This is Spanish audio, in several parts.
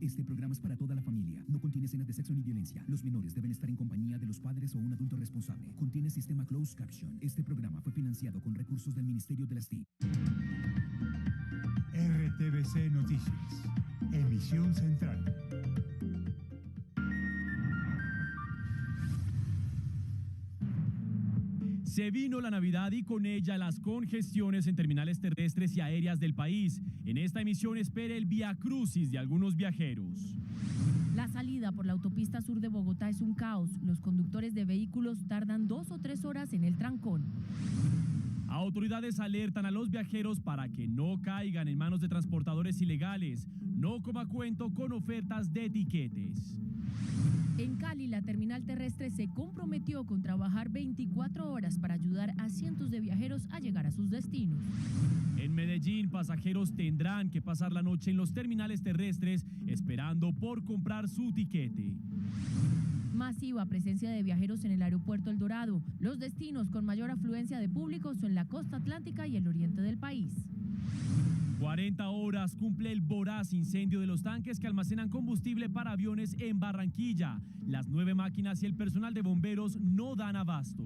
Este programa es para toda la familia. No contiene escenas de sexo ni violencia. Los menores deben estar en compañía de los padres o un adulto responsable. Contiene sistema closed caption. Este programa fue financiado con recursos del Ministerio de las TIC. RTBC Noticias. Emisión central. Se vino la Navidad y con ella las congestiones en terminales terrestres y aéreas del país. En esta emisión espere el viacrucis de algunos viajeros. La salida por la autopista sur de Bogotá es un caos. Los conductores de vehículos tardan 2 o 3 horas en el trancón. Autoridades alertan a los viajeros para que no caigan en manos de transportadores ilegales. No coma cuento con ofertas de tiquetes. En Cali, la terminal terrestre se comprometió con trabajar 24 horas para ayudar a cientos de viajeros a llegar a sus destinos. En Medellín, pasajeros tendrán que pasar la noche en los terminales terrestres esperando por comprar su tiquete. Masiva presencia de viajeros en el aeropuerto El Dorado. Los destinos con mayor afluencia de público son la costa atlántica y el oriente del país. 40 horas cumple el voraz incendio de los tanques que almacenan combustible para aviones en Barranquilla. Las 9 máquinas y el personal de bomberos no dan abasto.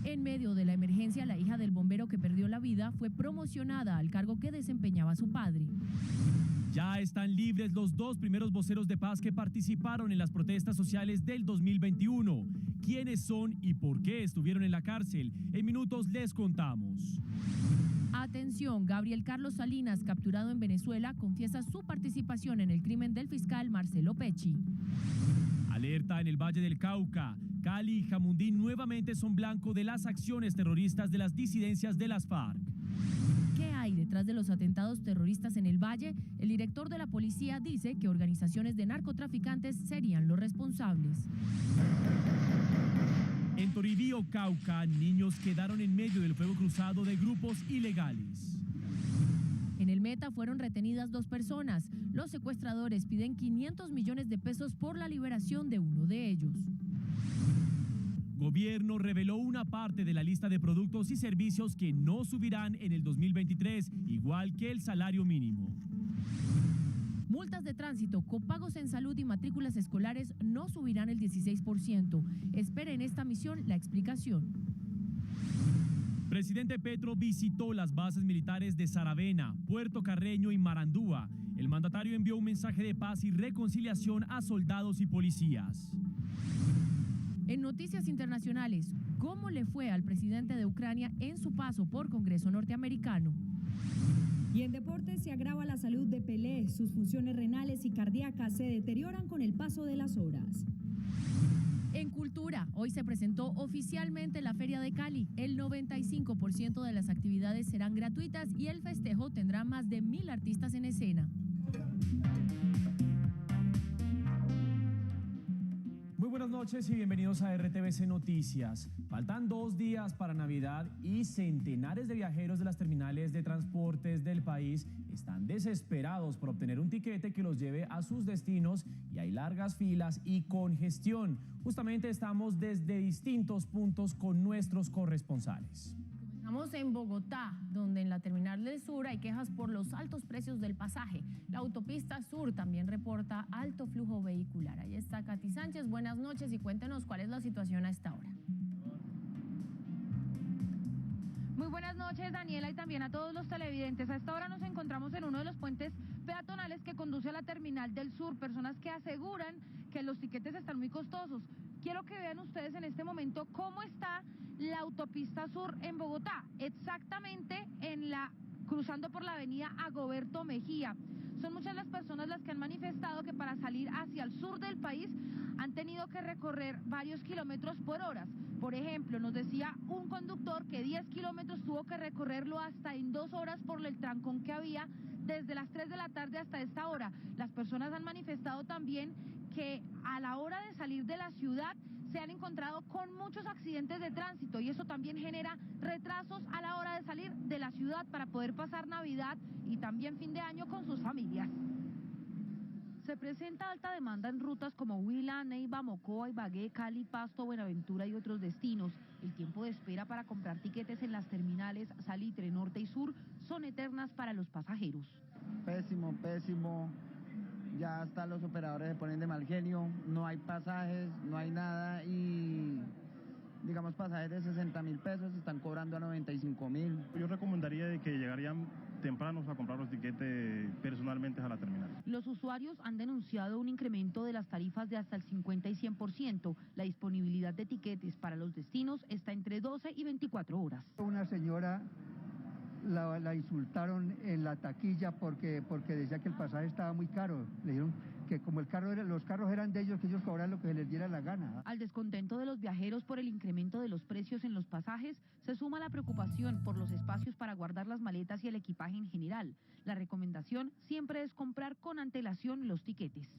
En medio de la emergencia, la hija del bombero que perdió la vida fue promocionada al cargo que desempeñaba su padre. Ya están libres los 2 primeros voceros de paz que participaron en las protestas sociales del 2021. ¿Quiénes son y por qué estuvieron en la cárcel? En minutos les contamos. Atención, Gabriel Carlos Salinas, capturado en Venezuela, confiesa su participación en el crimen del fiscal Marcelo Pecci. Alerta en el Valle del Cauca. Cali y Jamundí nuevamente son blanco de las acciones terroristas de las disidencias de las FARC. ¿Qué hay detrás de los atentados terroristas en el Valle? El director de la policía dice que organizaciones de narcotraficantes serían los responsables. En Toribío, Cauca, niños quedaron en medio del fuego cruzado de grupos ilegales. En el Meta fueron retenidas 2 personas. Los secuestradores piden 500 millones de pesos por la liberación de uno de ellos. Gobierno reveló una parte de la lista de productos y servicios que no subirán en el 2023, igual que el salario mínimo. Multas de tránsito, copagos en salud y matrículas escolares no subirán el 16%. Espere en esta misión la explicación. Presidente Petro visitó las bases militares de Saravena, Puerto Carreño y Marandúa. El mandatario envió un mensaje de paz y reconciliación a soldados y policías. En noticias internacionales, ¿cómo le fue al presidente de Ucrania en su paso por Congreso norteamericano? Y en deportes se agrava la salud de Pelé. Sus funciones renales y cardíacas se deterioran con el paso de las horas. En cultura, hoy se presentó oficialmente la Feria de Cali. El 95% de las actividades serán gratuitas y el festejo tendrá más de 1000 artistas en escena. Muy buenas noches y bienvenidos a RTBC Noticias. Faltan 2 días para Navidad y centenares de viajeros de las terminales de transportes del país están desesperados por obtener un tiquete que los lleve a sus destinos y hay largas filas y congestión. Justamente estamos desde distintos puntos con nuestros corresponsales. Estamos en Bogotá, donde en la terminal del sur hay quejas por los altos precios del pasaje. La autopista sur también reporta alto flujo vehicular. Ahí está Katy Sánchez, buenas noches y cuéntenos cuál es la situación a esta hora. Muy buenas noches, Daniela, y también a todos los televidentes. A esta hora nos encontramos en uno de los puentes peatonales que conduce a la terminal del sur. Personas que aseguran que los tiquetes están muy costosos. Quiero que vean ustedes en este momento cómo está la autopista sur en Bogotá, exactamente cruzando por la avenida Agoberto Mejía. Son muchas las personas las que han manifestado que para salir hacia el sur del país han tenido que recorrer varios kilómetros por hora. Por ejemplo, nos decía un conductor que 10 kilómetros tuvo que recorrerlo hasta en 2 horas por el trancón que había desde las 3 de la tarde hasta esta hora. Las personas han manifestado también que a la hora de salir de la ciudad se han encontrado con muchos accidentes de tránsito y eso también genera retrasos a la hora de salir de la ciudad para poder pasar Navidad y también fin de año con sus familias. Se presenta alta demanda en rutas como Huila, Neiva, Mocoa, Ibagué, Cali, Pasto, Buenaventura y otros destinos. El tiempo de espera para comprar tiquetes en las terminales Salitre, Norte y Sur son eternas para los pasajeros. Pésimo. ya hasta los operadores se ponen de mal genio, no hay pasajes, no hay nada y digamos pasajes de 60.000 pesos se están cobrando a 95.000. Yo recomendaría de que llegarían tempranos a comprar los tiquetes personalmente a la terminal. Los usuarios han denunciado un incremento de las tarifas de hasta el 50 y 100%. La disponibilidad de tiquetes para los destinos está entre 12 y 24 horas. Una señora la insultaron en la taquilla porque decía que el pasaje estaba muy caro. Le dijeron que como los carros eran de ellos, que ellos cobraran lo que se les diera la gana. Al descontento de los viajeros por el incremento de los precios en los pasajes, se suma la preocupación por los espacios para guardar las maletas y el equipaje en general. La recomendación siempre es comprar con antelación los tiquetes.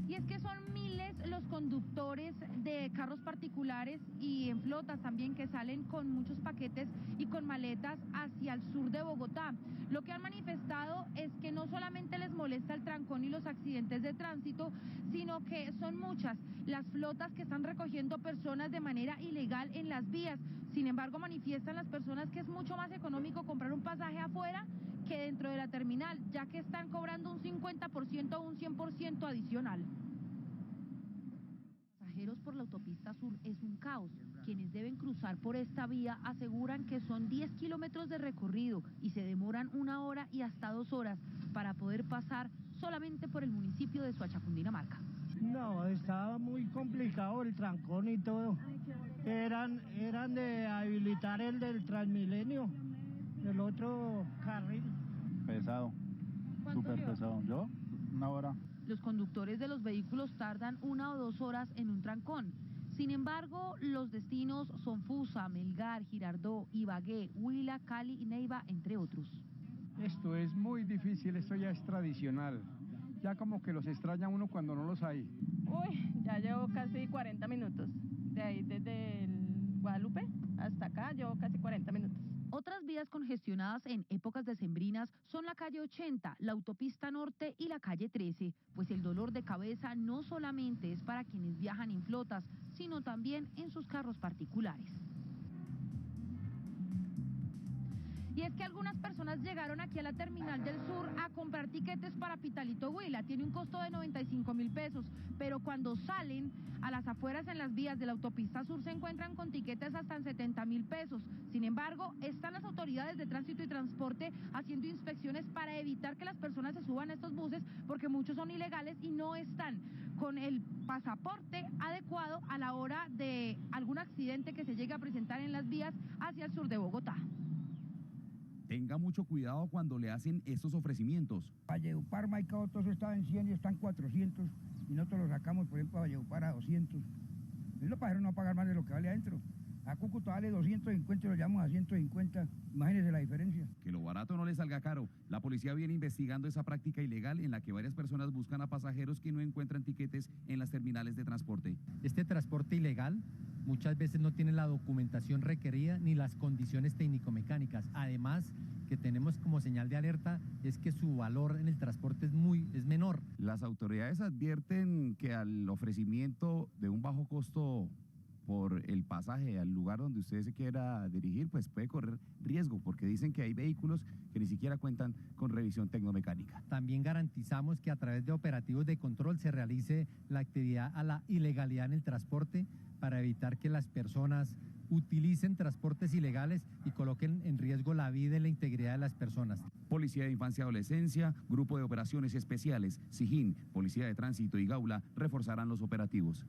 Y es que son miles los conductores de carros particulares y en flotas también que salen con muchos paquetes y con maletas hacia el sur de Bogotá. Lo que han manifestado es que no solamente les molesta el trancón y los accidentes de tránsito, sino que son muchas las flotas que están recogiendo personas de manera ilegal en las vías. Sin embargo, manifiestan las personas que es mucho más económico comprar un pasaje afuera que dentro de la terminal, ya que están cobrando un 50% o un 100% adicional. Pasajeros por la autopista sur es un caos. Quienes deben cruzar por esta vía aseguran que son 10 kilómetros de recorrido y se demoran 1 hora y hasta 2 horas para poder pasar solamente por el municipio de Soacha, Cundinamarca. No, estaba muy complicado el trancón y todo. Eran de habilitar el del Transmilenio, el otro carril. Pesado, súper pesado. ¿Yo? 1 hora. Los conductores de los vehículos tardan 1 o 2 horas en un trancón. Sin embargo, los destinos son Fusa, Melgar, Girardó, Ibagué, Huila, Cali y Neiva, entre otros. Esto es muy difícil, esto ya es tradicional. Ya como que los extraña uno cuando no los hay. Uy, ya llevo casi 40 minutos. De ahí desde el Guadalupe hasta acá llevo casi 40 minutos. Otras vías congestionadas en épocas decembrinas son la calle 80, la autopista norte y la calle 13, pues el dolor de cabeza no solamente es para quienes viajan en flotas, sino también en sus carros particulares. Y es que algunas personas llegaron aquí a la Terminal del Sur a comprar tiquetes para Pitalito Huila. Tiene un costo de 95.000 pesos, pero cuando salen a las afueras en las vías de la autopista sur se encuentran con tiquetes hasta en 70.000 pesos. Sin embargo, están las autoridades de tránsito y transporte haciendo inspecciones para evitar que las personas se suban a estos buses, porque muchos son ilegales y no están con el pasaporte adecuado a la hora de algún accidente que se llegue a presentar en las vías hacia el sur de Bogotá. Tenga mucho cuidado cuando le hacen estos ofrecimientos. Valledupar, Maicao, todo eso estaba en 100 y están 400 y nosotros lo sacamos, por ejemplo, a Valledupar a 200. Los pasajeros no van a pagar más de lo que vale adentro. A Cúcuta vale 250 y lo llevamos a 150. Imagínense la diferencia. Que lo barato no le salga caro. La policía viene investigando esa práctica ilegal en la que varias personas buscan a pasajeros que no encuentran tiquetes en las terminales de transporte. Este transporte ilegal muchas veces no tiene la documentación requerida ni las condiciones técnico-mecánicas. Además, que tenemos como señal de alerta es que su valor en el transporte es menor. Las autoridades advierten que al ofrecimiento de un bajo costo por el pasaje al lugar donde usted se quiera dirigir, pues puede correr riesgo, porque dicen que hay vehículos que ni siquiera cuentan con revisión tecnomecánica. También garantizamos que a través de operativos de control se realice la actividad a la ilegalidad en el transporte para evitar que las personas utilicen transportes ilegales y coloquen en riesgo la vida y la integridad de las personas. Policía de Infancia y Adolescencia, Grupo de Operaciones Especiales, SIJIN, Policía de Tránsito y Gaula reforzarán los operativos.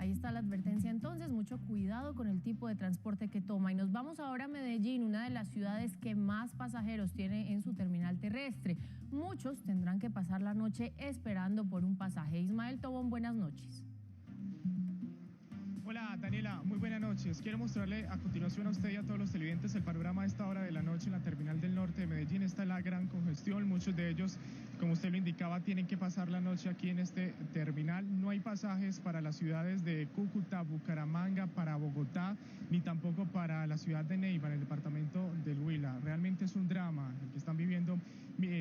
Ahí está la advertencia entonces, mucho cuidado con el tipo de transporte que toma. Y nos vamos ahora a Medellín, una de las ciudades que más pasajeros tiene en su terminal terrestre. Muchos tendrán que pasar la noche esperando por un pasaje. Ismael Tobón, buenas noches. Hola Daniela, muy buenas noches. Quiero mostrarle a continuación a usted y a todos los televidentes el panorama a esta hora de la noche en la terminal del norte de Medellín. Está la gran congestión, muchos de ellos, como usted lo indicaba, tienen que pasar la noche aquí en este terminal. No hay pasajes para las ciudades de Cúcuta, Bucaramanga, para Bogotá, ni tampoco para la ciudad de Neiva, en el departamento del Huila. Realmente es un drama el que están viviendo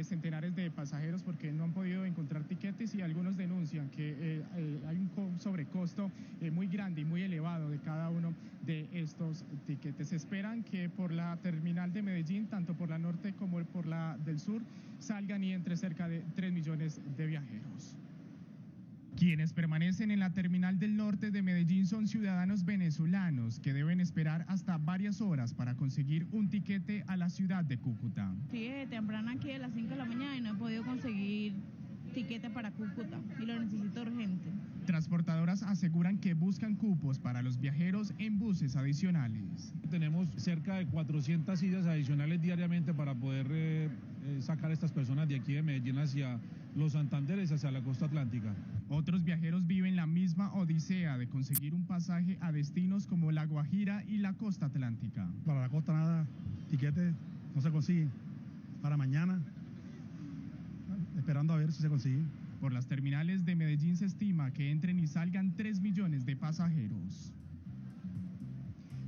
centenares de pasajeros porque no han podido encontrar tiquetes y algunos denuncian que hay un sobrecosto muy grande y muy elevado de cada uno de estos tiquetes. Se espera esperan que por la terminal de Medellín, tanto por la norte como por la del sur, salgan y entre cerca de 3 millones de viajeros. Quienes permanecen en la terminal del norte de Medellín son ciudadanos venezolanos que deben esperar hasta varias horas para conseguir un tiquete a la ciudad de Cúcuta. Sí, desde temprano aquí a las 5 de la mañana y no he podido conseguir tiquete para Cúcuta y lo necesito urgente. Transportadoras aseguran que buscan cupos para los viajeros en buses adicionales. Tenemos cerca de 400 sillas adicionales diariamente para poder sacar a estas personas de aquí de Medellín hacia los Santanderes, hacia la costa atlántica. Otros viajeros viven la misma odisea de conseguir un pasaje a destinos como La Guajira y la costa atlántica. Para la costa nada, tiquete no se consigue. Para mañana, esperando a ver si se consigue. Por las terminales de Medellín se estima que entren y salgan 3 millones de pasajeros.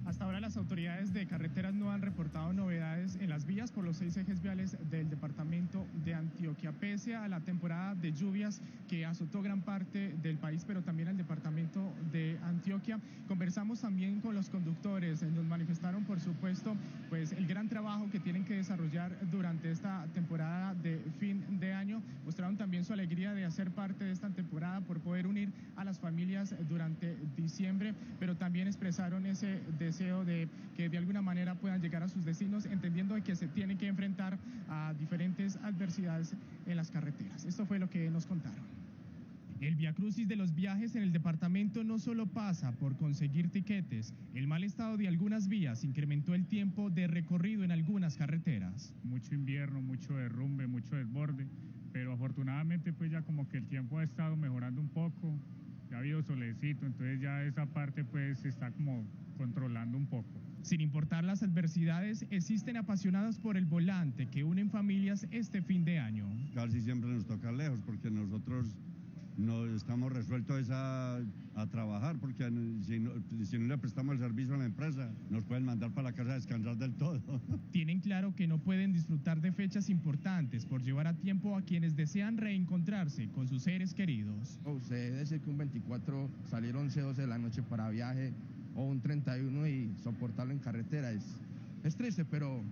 Hasta ahora las autoridades de carreteras no han reportado novedades en las vías por los 6 ejes viales del departamento de Antioquia, pese a la temporada de lluvias que azotó gran parte del país, pero también al departamento de Antioquia. Conversamos también con los conductores, nos manifestaron por supuesto pues el gran trabajo que tienen que desarrollar durante esta temporada de fin de año. Mostraron también su alegría de hacer parte de esta temporada por poder unir a las familias durante diciembre, pero también expresaron ese deseo de que de alguna manera puedan llegar a sus destinos, entendiendo que se tienen que enfrentar a diferentes adversidades en las carreteras. Esto fue lo que nos contaron. El viacrucis de los viajes en el departamento no solo pasa por conseguir tiquetes, el mal estado de algunas vías incrementó el tiempo de recorrido en algunas carreteras. Mucho invierno, mucho derrumbe, mucho desborde, pero afortunadamente pues ya como que el tiempo ha estado mejorando un poco, ya ha habido solecito, entonces ya esa parte pues se está como controlando un poco. Sin importar las adversidades, existen apasionados por el volante que unen familias este fin de año. Casi siempre nos toca lejos porque nosotros no estamos resueltos a trabajar, porque si no le prestamos el servicio a la empresa, nos pueden mandar para la casa a descansar del todo. Tienen claro que no pueden disfrutar de fechas importantes por llevar a tiempo a quienes desean reencontrarse con sus seres queridos. Usted debe decir que un 24 salir 11, 12 de la noche para viaje, o un 31 y soportarlo en carretera es triste, pero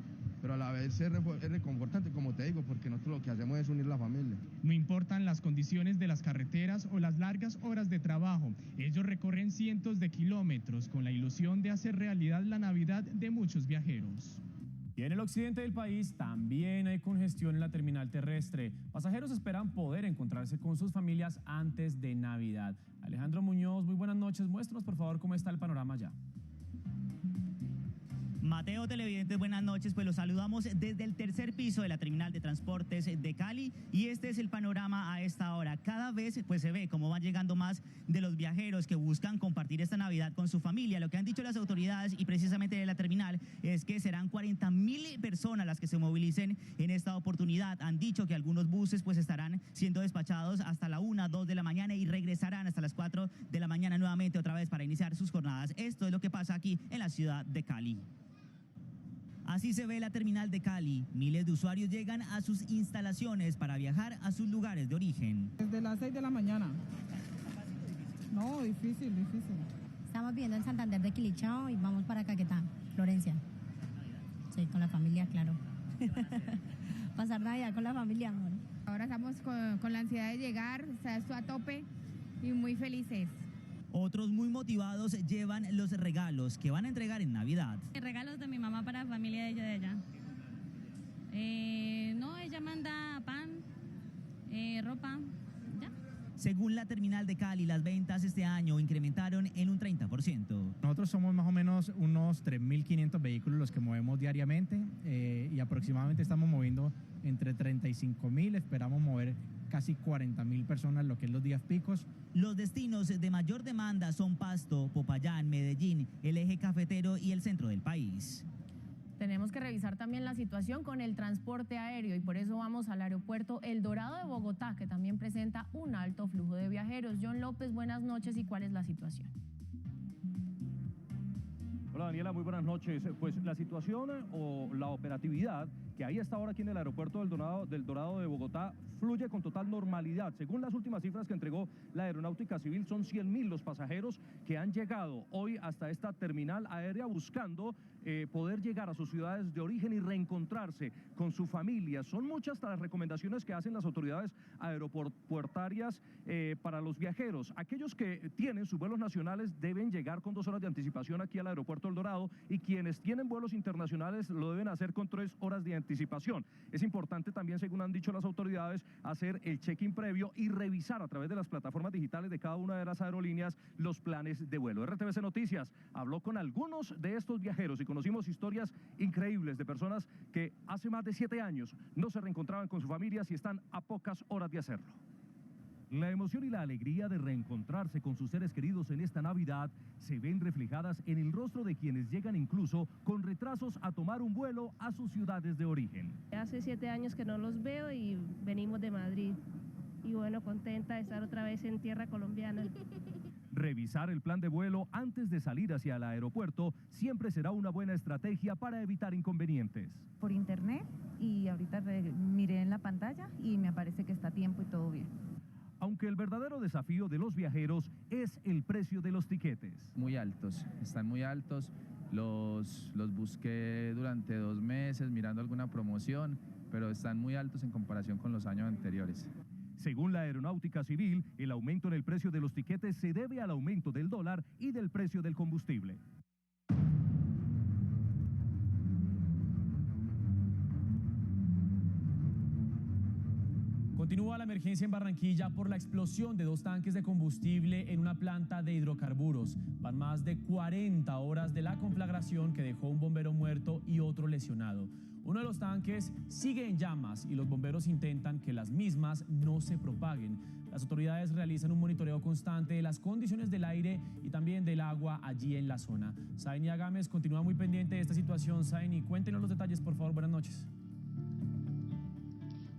a la vez es reconfortante, como te digo, porque nosotros lo que hacemos es unir la familia. No importan las condiciones de las carreteras o las largas horas de trabajo, ellos recorren cientos de kilómetros con la ilusión de hacer realidad la Navidad de muchos viajeros. Y en el occidente del país también hay congestión en la terminal terrestre. Pasajeros esperan poder encontrarse con sus familias antes de Navidad. Alejandro Muñoz, muy buenas noches. Muéstranos por favor cómo está el panorama allá. Mateo, televidentes, buenas noches. Pues los saludamos desde el tercer piso de la terminal de transportes de Cali y este es el panorama a esta hora. Cada vez pues se ve cómo van llegando más de los viajeros que buscan compartir esta Navidad con su familia. Lo que han dicho las autoridades y precisamente de la terminal es que serán 40.000 personas las que se movilicen en esta oportunidad. Han dicho que algunos buses pues estarán siendo despachados hasta la 1, 2 de la mañana y regresarán hasta las 4 de la mañana nuevamente otra vez para iniciar sus jornadas. Esto es lo que pasa aquí en la ciudad de Cali. Así se ve la terminal de Cali. Miles de usuarios llegan a sus instalaciones para viajar a sus lugares de origen. Desde las 6 de la mañana. No, difícil. Estamos viviendo en Santander de Quilichao y vamos para Caquetá, Florencia. Sí, con la familia, claro. Pasar Navidad con la familia, amor. Ahora estamos con la ansiedad de llegar, está esto a tope y muy felices. Otros muy motivados llevan los regalos que van a entregar en Navidad. Regalos de mi mamá para la familia de ella. No, ella manda pan, ropa, ya. Según la terminal de Cali, las ventas este año incrementaron en un 30%. Nosotros somos más o menos unos 3.500 vehículos los que movemos diariamente y aproximadamente estamos moviendo entre 35.000, esperamos mover casi 40.000 personas, lo que es los días picos. Los destinos de mayor demanda son Pasto, Popayán, Medellín, el eje cafetero y el centro del país. Tenemos que revisar también la situación con el transporte aéreo y por eso vamos al aeropuerto El Dorado de Bogotá, que también presenta un alto flujo de viajeros. John López, buenas noches, ¿y cuál es la situación? Hola Daniela, muy buenas noches. Pues la situación o la operatividad que hay hasta ahora aquí en el aeropuerto del Dorado de Bogotá fluye con total normalidad. Según las últimas cifras que entregó la Aeronáutica Civil, son 100.000 los pasajeros que han llegado hoy hasta esta terminal aérea buscando poder llegar a sus ciudades de origen y reencontrarse con su familia. Son muchas las recomendaciones que hacen las autoridades aeroportuarias para los viajeros. Aquellos que tienen sus vuelos nacionales deben llegar con 2 horas de anticipación aquí al aeropuerto El Dorado, y quienes tienen vuelos internacionales lo deben hacer con 3 horas de anticipación. Es importante también, según han dicho las autoridades, hacer el check-in previo y revisar a través de las plataformas digitales de cada una de las aerolíneas los planes de vuelo. RTVC Noticias habló con algunos de estos viajeros y conocimos historias increíbles de personas que hace más de 7 años no se reencontraban con sus familias y están a pocas horas de hacerlo. La emoción y la alegría de reencontrarse con sus seres queridos en esta Navidad se ven reflejadas en el rostro de quienes llegan incluso con retrasos a tomar un vuelo a sus ciudades de origen. Hace 7 años que no los veo y venimos de Madrid. Y bueno, contenta de estar otra vez en tierra colombiana. Revisar el plan de vuelo antes de salir hacia el aeropuerto siempre será una buena estrategia para evitar inconvenientes. Por internet, y ahorita miré en la pantalla y me aparece que está a tiempo y todo bien. Aunque el verdadero desafío de los viajeros es el precio de los tiquetes. Muy altos, están muy altos. Los busqué durante 2 meses mirando alguna promoción, pero están muy altos en comparación con los años anteriores. Según la Aeronáutica Civil, el aumento en el precio de los tiquetes se debe al aumento del dólar y del precio del combustible. Continúa la emergencia en Barranquilla por la explosión de 2 tanques de combustible en una planta de hidrocarburos. Van más de 40 horas de la conflagración que dejó un bombero muerto y otro lesionado. Uno de los tanques sigue en llamas y los bomberos intentan que las mismas no se propaguen. Las autoridades realizan un monitoreo constante de las condiciones del aire y también del agua allí en la zona. Zaini Agames continúa muy pendiente de esta situación. Zaini, cuéntenos los detalles, por favor. Buenas noches.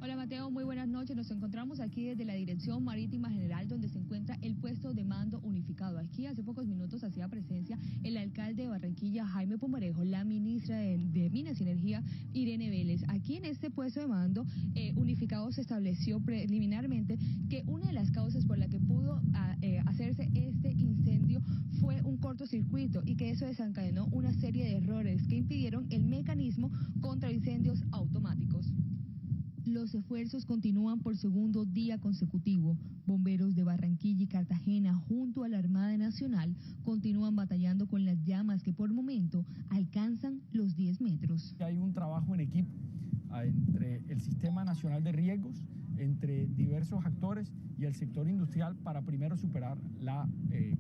Hola Mateo, muy buenas noches. Nos encontramos aquí desde la Dirección Marítima General, donde se encuentra el puesto de mando unificado. Aquí hace pocos minutos hacía presencia el alcalde de Barranquilla, Jaime Pumarejo, la ministra de Minas y Energía, Irene Vélez. Aquí en este puesto de mando unificado se estableció preliminarmente que una de las causas por la que pudo hacerse este incendio fue un cortocircuito y que eso desencadenó una serie de errores que impidieron el mecanismo contra incendios automáticos. Los esfuerzos continúan por segundo día consecutivo. Bomberos de Barranquilla y Cartagena, junto a la Armada Nacional, continúan batallando con las llamas que por momento alcanzan los 10 metros. Hay un trabajo en equipo entre el Sistema Nacional de Riesgos, entre diversos actores y el sector industrial para primero superar la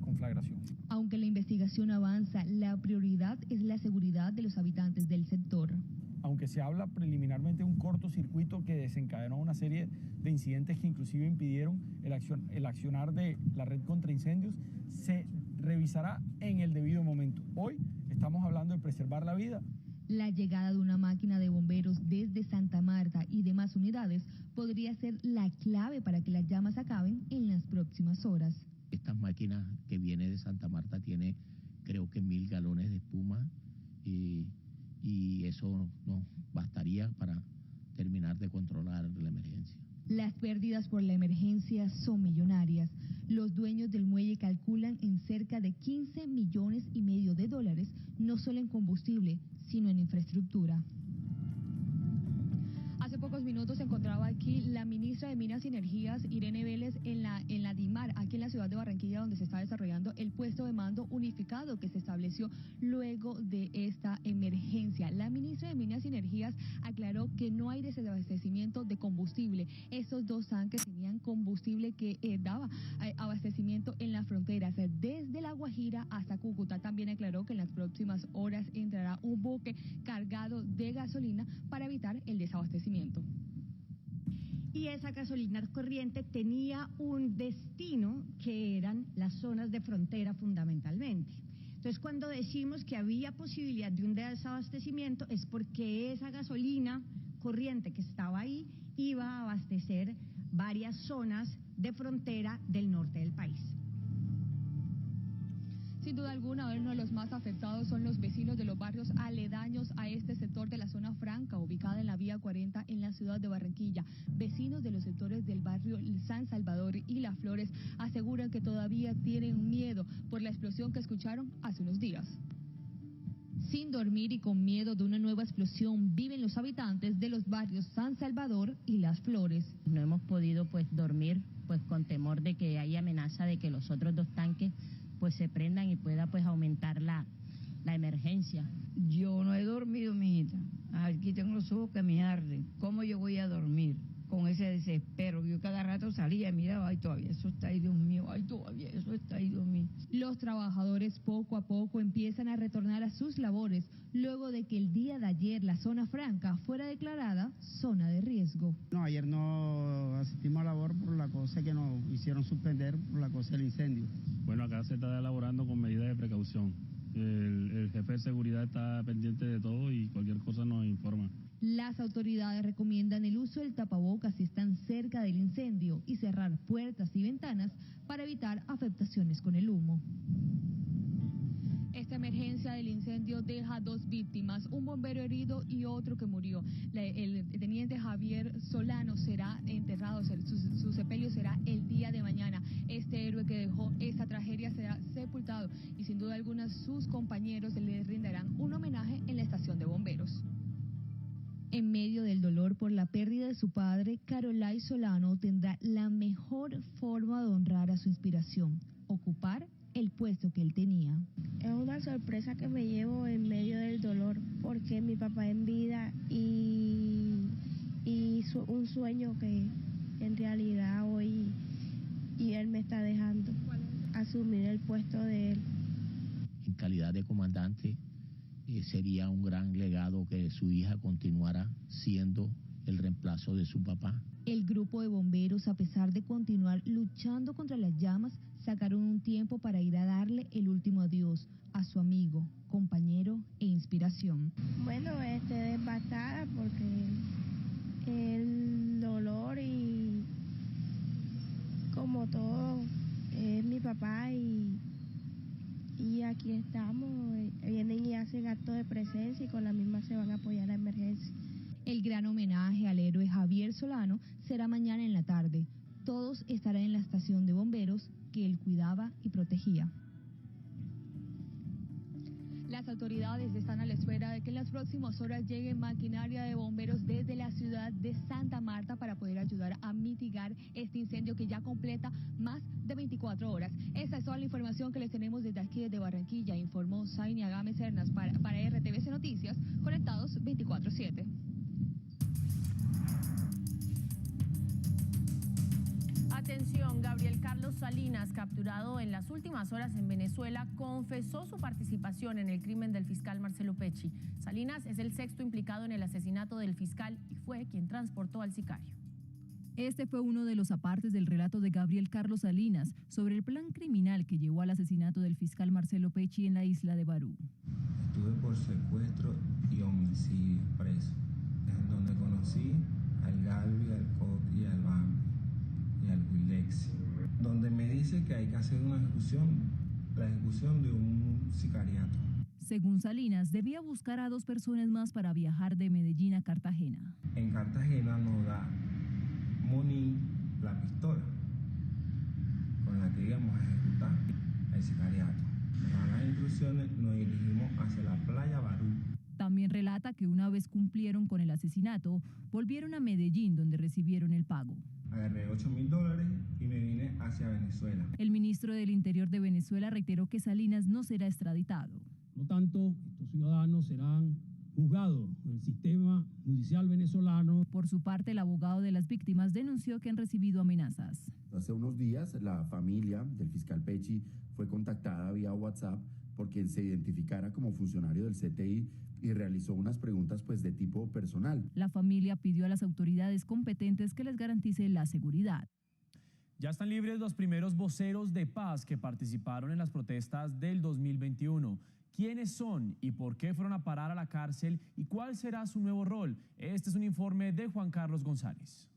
conflagración. Aunque la investigación avanza, la prioridad es la seguridad de los habitantes del sector. Aunque se habla preliminarmente de un cortocircuito que desencadenó una serie de incidentes que inclusive impidieron el accionar de la red contra incendios, se revisará en el debido momento. Hoy estamos hablando de preservar la vida. La llegada de una máquina de bomberos desde Santa Marta y demás unidades podría ser la clave para que las llamas acaben en las próximas horas. Esta máquina que viene de Santa Marta tiene creo que 1.000 galones de espuma y eso no bastaría para terminar de controlar la emergencia. Las pérdidas por la emergencia son millonarias. Los dueños del muelle calculan en cerca de 15,5 millones de dólares, no solo en combustible, sino en infraestructura. Hace pocos minutos se encontraba aquí la ministra de Minas y Energías, Irene Vélez, en la DIMAR, aquí en la ciudad de Barranquilla, donde se está desarrollando el puesto de mando unificado que se estableció luego de esta emergencia. La ministra de Minas y Energías aclaró que no hay desabastecimiento de combustible. Estos 2 tanques tenían combustible que daba abastecimiento en las fronteras, desde La Guajira hasta Cúcuta. También aclaró que en las próximas horas entrará un buque cargado de gasolina para evitar el desabastecimiento. Y esa gasolina corriente tenía un destino que eran las zonas de frontera fundamentalmente. Entonces, cuando decimos que había posibilidad de un desabastecimiento es porque esa gasolina corriente que estaba ahí iba a abastecer varias zonas de frontera del norte del país. Sin duda alguna, uno de los más afectados son los vecinos de los barrios aledaños a este sector de la zona franca, ubicada en la vía 40 en la ciudad de Barranquilla. Vecinos de los sectores del barrio San Salvador y Las Flores aseguran que todavía tienen miedo por la explosión que escucharon hace unos días. Sin dormir y con miedo de una nueva explosión viven los habitantes de los barrios San Salvador y Las Flores. No hemos podido dormir con temor de que haya amenaza de que los otros 2 tanques se prendan y pueda aumentar la emergencia. Yo no he dormido, mijita. Aquí tengo los ojos que me arden. ¿Cómo yo voy a dormir con ese desespero? Yo cada rato salía y miraba, ay, todavía eso está ahí, Dios mío, ay, todavía eso está ahí, Dios mío. Los trabajadores poco a poco empiezan a retornar a sus labores luego de que el día de ayer la zona franca fuera declarada zona de riesgo. No, ayer no asistimos a labor por la cosa que nos hicieron suspender por la cosa del incendio. Bueno, acá se está elaborando con medidas de precaución. El jefe de seguridad está pendiente de todo y cualquier cosa nos informa. Las autoridades recomiendan el uso del tapabocas si están cerca del incendio y cerrar puertas y ventanas para evitar afectaciones con el humo. Esta emergencia del incendio deja 2 víctimas, un bombero herido y otro que murió. El teniente Javier Solano será enterrado, su sepelio será el día de mañana. Este héroe que dejó esta tragedia será sepultado y sin duda alguna sus compañeros le rindarán un homenaje en la estación de bomberos. En medio del dolor por la pérdida de su padre, Carolay Solano tendrá la mejor forma de honrar a su inspiración, ocupar el puesto que él tenía. Es una sorpresa que me llevo en medio del dolor, porque mi papá en vida y un sueño que en realidad hoy y él me está dejando asumir el puesto de él. En calidad de comandante, sería un gran legado que su hija continuara siendo el reemplazo de su papá. El grupo de bomberos, a pesar de continuar luchando contra las llamas, sacaron un tiempo para ir a darle el último adiós a su amigo, compañero e inspiración. Bueno, devastada porque el dolor y como todo es mi papá y aquí estamos, vienen y hacen acto de presencia y con la misma se van a apoyar a la emergencia. El gran homenaje al héroe Javier Solano será mañana en la tarde. Todos estarán en la estación de bomberos que él cuidaba y protegía. Las autoridades están a la espera de que en las próximas horas llegue maquinaria de bomberos desde la ciudad de Santa Marta para poder ayudar a mitigar este incendio que ya completa más de 24 horas. Esta es toda la información que les tenemos desde aquí, desde Barranquilla, informó Zainia Gámez Cernas para RTVC Noticias, conectados 24/7. Atención, Gabriel Carlos Salinas, capturado en las últimas horas en Venezuela, confesó su participación en el crimen del fiscal Marcelo Pecci. Salinas es el 6º implicado en el asesinato del fiscal y fue quien transportó al sicario. Este fue uno de los apartes del relato de Gabriel Carlos Salinas sobre el plan criminal que llevó al asesinato del fiscal Marcelo Pecci en la isla de Barú. Estuve por secuestro y homicidio preso, en donde conocí al Galvi, al Coqui, al Bambi y al Huilexi, donde me dice que hay que hacer una ejecución, la ejecución de un sicariato. Según Salinas, debía buscar a 2 personas más para viajar de Medellín a Cartagena. En Cartagena nos da Moni la pistola con la que íbamos a ejecutar el sicariato. Nos dan las instrucciones, nos dirigimos hacia la playa Barú. También relata que una vez cumplieron con el asesinato, volvieron a Medellín donde recibieron el pago. Agarré $8.000 y me vine hacia Venezuela. El ministro del Interior de Venezuela reiteró que Salinas no será extraditado. Por lo tanto, estos ciudadanos serán juzgados en el sistema judicial venezolano. Por su parte, el abogado de las víctimas denunció que han recibido amenazas. Hace unos días, la familia del fiscal Pecci fue contactada vía WhatsApp por quien se identificara como funcionario del CTI y realizó unas preguntas de tipo personal. La familia pidió a las autoridades competentes que les garantice la seguridad. Ya están libres los primeros voceros de paz que participaron en las protestas del 2021. ¿Quiénes son y por qué fueron a parar a la cárcel y cuál será su nuevo rol? Este es un informe de Juan Carlos González.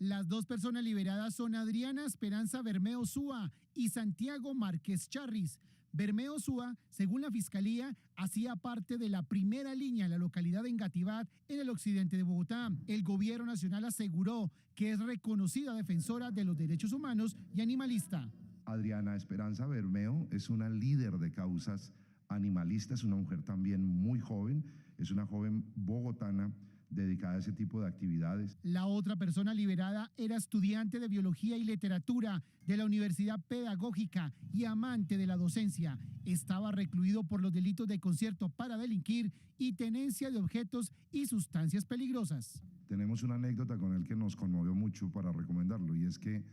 Las 2 personas liberadas son Adriana Esperanza Bermeo Súa y Santiago Márquez Charris, Bermeo Súa, según la Fiscalía, hacía parte de la primera línea en la localidad de Engativá, en el occidente de Bogotá. El gobierno nacional aseguró que es reconocida defensora de los derechos humanos y animalista. Adriana Esperanza Bermeo es una líder de causas animalistas, una mujer también muy joven, es una joven bogotana dedicada a ese tipo de actividades. La otra persona liberada era estudiante de Biología y Literatura de la Universidad Pedagógica y amante de la docencia. Estaba recluido por los delitos de concierto para delinquir y tenencia de objetos y sustancias peligrosas. Tenemos una anécdota con él que nos conmovió mucho para recomendarlo, y es que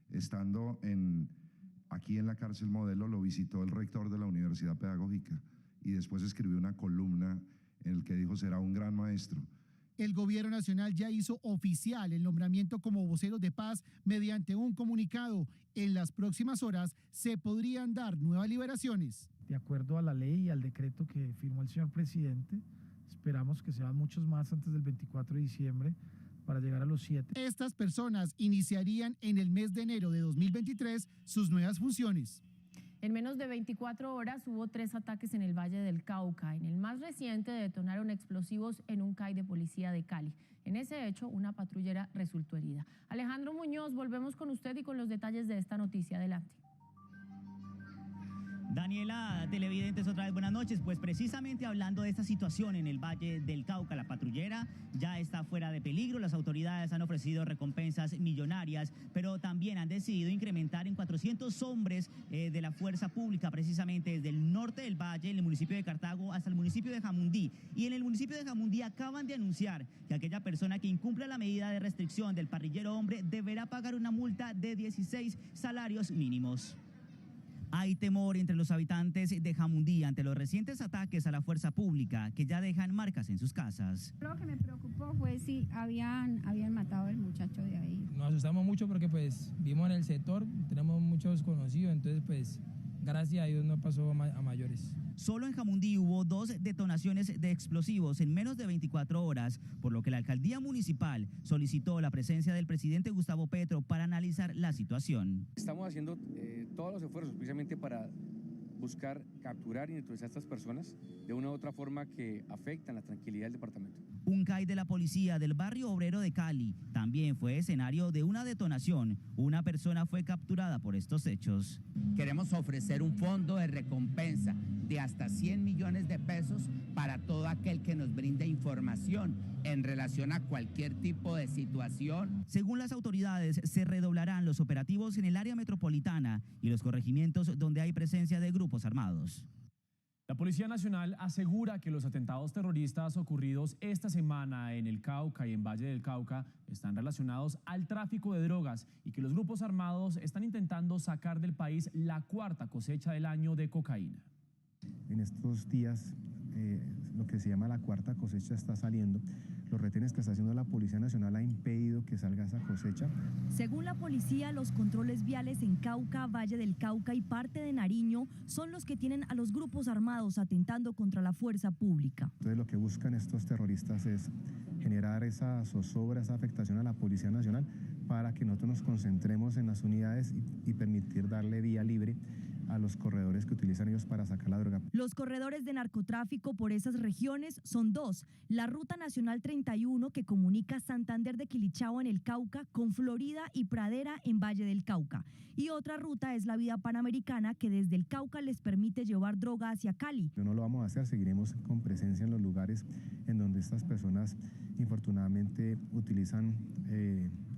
estando aquí en la cárcel Modelo lo visitó el rector de la Universidad Pedagógica y después escribió una columna en la que dijo será un gran maestro. El gobierno nacional ya hizo oficial el nombramiento como vocero de paz mediante un comunicado. En las próximas horas se podrían dar nuevas liberaciones. De acuerdo a la ley y al decreto que firmó el señor presidente, esperamos que sean muchos más antes del 24 de diciembre para llegar a los 7. Estas personas iniciarían en el mes de enero de 2023 sus nuevas funciones. En menos de 24 horas hubo 3 ataques en el Valle del Cauca. En el más reciente detonaron explosivos en un CAI de policía de Cali. En ese hecho, una patrullera resultó herida. Alejandro Muñoz, volvemos con usted y con los detalles de esta noticia. Adelante. Daniela, televidentes, otra vez buenas noches. Pues precisamente hablando de esta situación en el Valle del Cauca, la patrullera ya está fuera de peligro. Las autoridades han ofrecido recompensas millonarias, pero también han decidido incrementar en 400 hombres de la fuerza pública, precisamente desde el norte del Valle, en el municipio de Cartago, hasta el municipio de Jamundí. Y en el municipio de Jamundí acaban de anunciar que aquella persona que incumpla la medida de restricción del parrillero hombre deberá pagar una multa de 16 salarios mínimos. Hay temor entre los habitantes de Jamundí ante los recientes ataques a la fuerza pública que ya dejan marcas en sus casas. Lo que me preocupó fue si habían matado al muchacho de ahí. Nos asustamos mucho porque pues vimos en el sector, tenemos muchos conocidos, entonces pues gracias a Dios no pasó a mayores. Solo en Jamundí hubo 2 detonaciones de explosivos en menos de 24 horas, por lo que la alcaldía municipal solicitó la presencia del presidente Gustavo Petro para analizar la situación. Estamos haciendo todos los esfuerzos precisamente para buscar capturar y neutralizar a estas personas de una u otra forma que afectan la tranquilidad del departamento. Un CAI de la policía del barrio obrero de Cali también fue escenario de una detonación. Una persona fue capturada por estos hechos. Queremos ofrecer un fondo de recompensa de hasta 100 millones de pesos para todo aquel que nos brinde información en relación a cualquier tipo de situación. Según las autoridades, se redoblarán los operativos en el área metropolitana y los corregimientos donde hay presencia de grupos armados. La Policía Nacional asegura que los atentados terroristas ocurridos esta semana en el Cauca y en Valle del Cauca están relacionados al tráfico de drogas y que los grupos armados están intentando sacar del país la 4ª cosecha del año de cocaína. En estos días, lo que se llama la 4ª cosecha está saliendo. Los retenes que está haciendo la Policía Nacional ha impedido que salga esa cosecha. Según la policía, los controles viales en Cauca, Valle del Cauca y parte de Nariño son los que tienen a los grupos armados atentando contra la fuerza pública. Entonces lo que buscan estos terroristas es generar esa zozobra, esa afectación a la Policía Nacional para que nosotros nos concentremos en las unidades y permitir darle vía libre a los corredores que utilizan ellos para sacar la droga. Los corredores de narcotráfico por esas regiones son 2. La Ruta Nacional 31 que comunica Santander de Quilichao en el Cauca con Florida y Pradera en Valle del Cauca. Y otra ruta es la vía panamericana que desde el Cauca les permite llevar droga hacia Cali. No lo vamos a hacer, seguiremos con presencia en los lugares en donde estas personas infortunadamente utilizan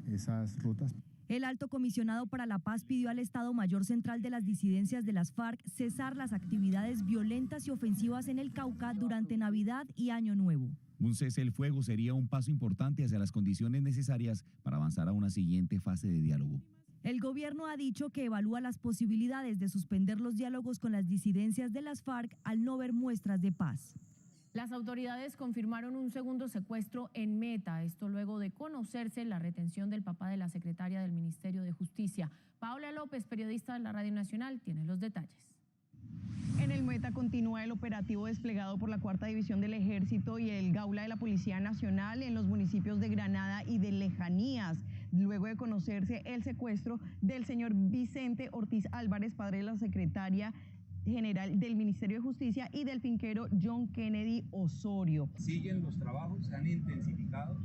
esas rutas. El alto comisionado para la paz pidió al Estado Mayor Central de las disidencias de las FARC cesar las actividades violentas y ofensivas en el Cauca durante Navidad y Año Nuevo. Un cese el fuego sería un paso importante hacia las condiciones necesarias para avanzar a una siguiente fase de diálogo. El gobierno ha dicho que evalúa las posibilidades de suspender los diálogos con las disidencias de las FARC al no ver muestras de paz. Las autoridades confirmaron un segundo secuestro en Meta, esto luego de conocerse la retención del papá de la secretaria del Ministerio de Justicia. Paola López, periodista de la Radio Nacional, tiene los detalles. En el Meta continúa el operativo desplegado por la 4ª División del Ejército y el Gaula de la Policía Nacional en los municipios de Granada y de Lejanías, luego de conocerse el secuestro del señor Vicente Ortiz Álvarez, padre de la secretaria general del Ministerio de Justicia y del finquero John Kennedy Osorio. Siguen los trabajos, se han intensificado,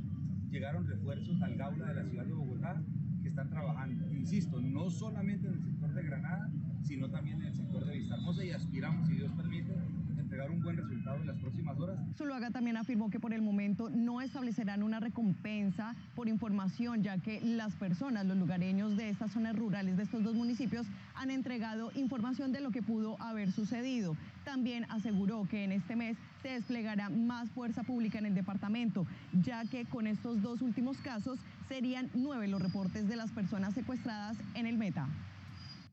llegaron refuerzos al Gaula de la ciudad de Bogotá que están trabajando, insisto, no solamente en el sector de Granada, sino también en el sector de Vistahermosa, y aspiramos, si Dios permite, entregar un buen resultado en las próximas horas. Zuluaga también afirmó que por el momento no establecerán una recompensa por información, ya que las personas, los lugareños de estas zonas rurales de estos dos municipios han entregado información de lo que pudo haber sucedido. También aseguró que en este mes se desplegará más fuerza pública en el departamento, ya que con estos dos últimos casos serían 9 los reportes de las personas secuestradas en el Meta.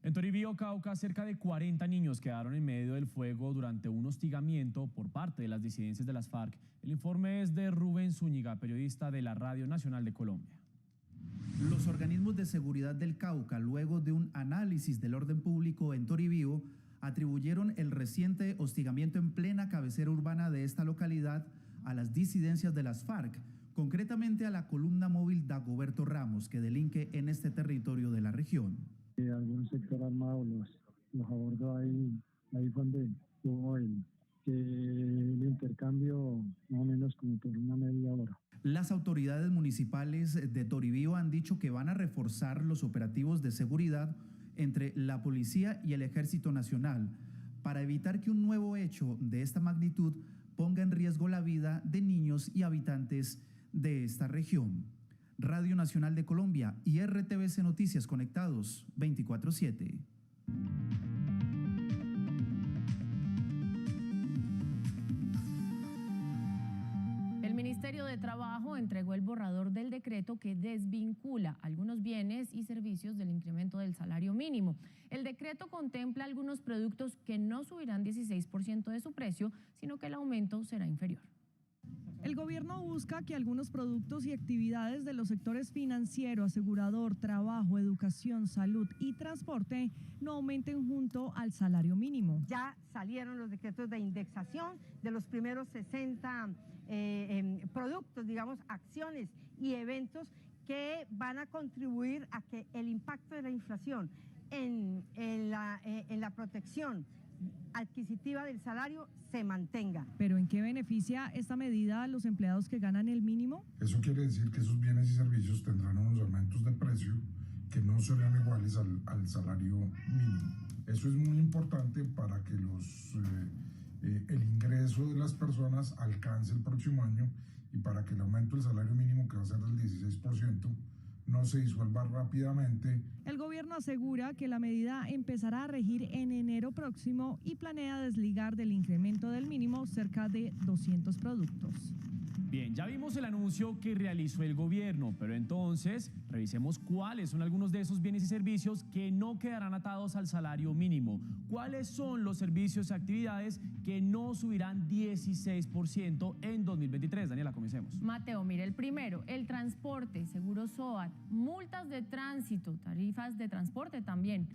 En Toribío, Cauca, cerca de 40 niños quedaron en medio del fuego durante un hostigamiento por parte de las disidencias de las FARC. El informe es de Rubén Zúñiga, periodista de la Radio Nacional de Colombia. Los organismos de seguridad del Cauca, luego de un análisis del orden público en Toribío, atribuyeron el reciente hostigamiento en plena cabecera urbana de esta localidad a las disidencias de las FARC, concretamente a la columna móvil Dagoberto Ramos, que delinque en este territorio de la región. Algún sector armado los abordó ahí fue donde hubo el intercambio más o menos como por una media hora. Las autoridades municipales de Toribío han dicho que van a reforzar los operativos de seguridad entre la policía y el Ejército Nacional para evitar que un nuevo hecho de esta magnitud ponga en riesgo la vida de niños y habitantes de esta región. Radio Nacional de Colombia y RTVC Noticias conectados 24/7. El Ministerio de Trabajo entregó el borrador del decreto que desvincula algunos bienes y servicios del incremento del salario mínimo. El decreto contempla algunos productos que no subirán 16% de su precio, sino que el aumento será inferior. El gobierno busca que algunos productos y actividades de los sectores financiero, asegurador, trabajo, educación, salud y transporte no aumenten junto al salario mínimo. Ya salieron los decretos de indexación de los primeros 60 productos, digamos, acciones y eventos que van a contribuir a que el impacto de la inflación en la protección adquisitiva del salario se mantenga. ¿Pero en qué beneficia esta medida a los empleados que ganan el mínimo? Eso quiere decir que esos bienes y servicios tendrán unos aumentos de precio que no serán iguales al salario mínimo. Eso es muy importante para que el ingreso de las personas alcance el próximo año y para que el aumento del salario mínimo, que va a ser del 16%, no se disuelva rápidamente. El gobierno asegura que la medida empezará a regir en enero próximo y planea desligar del incremento del mínimo cerca de 200 productos. Bien, ya vimos el anuncio que realizó el gobierno, pero entonces revisemos cuáles son algunos de esos bienes y servicios que no quedarán atados al salario mínimo. ¿Cuáles son los servicios y actividades que no subirán 16% en 2023? Daniela, comencemos. Mateo, mire, el primero, el transporte, seguro SOAT, multas de tránsito, tarifas de transporte también.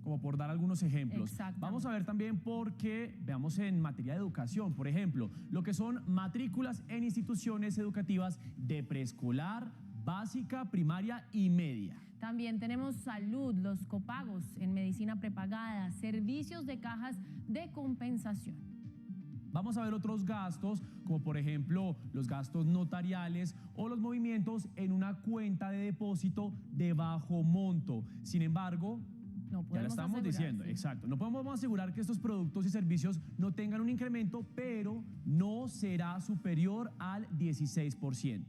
Como por dar algunos ejemplos. Exacto. Vamos a ver también porque veamos en materia de educación, por ejemplo, lo que son matrículas en instituciones educativas de preescolar, básica, primaria y media. También tenemos salud, los copagos en medicina prepagada, servicios de cajas de compensación. Vamos a ver otros gastos, como por ejemplo los gastos notariales o los movimientos en una cuenta de depósito de bajo monto. Sin embargo, no ya lo estamos diciendo, sí. Exacto. No podemos asegurar que estos productos y servicios no tengan un incremento, pero no será superior al 16%.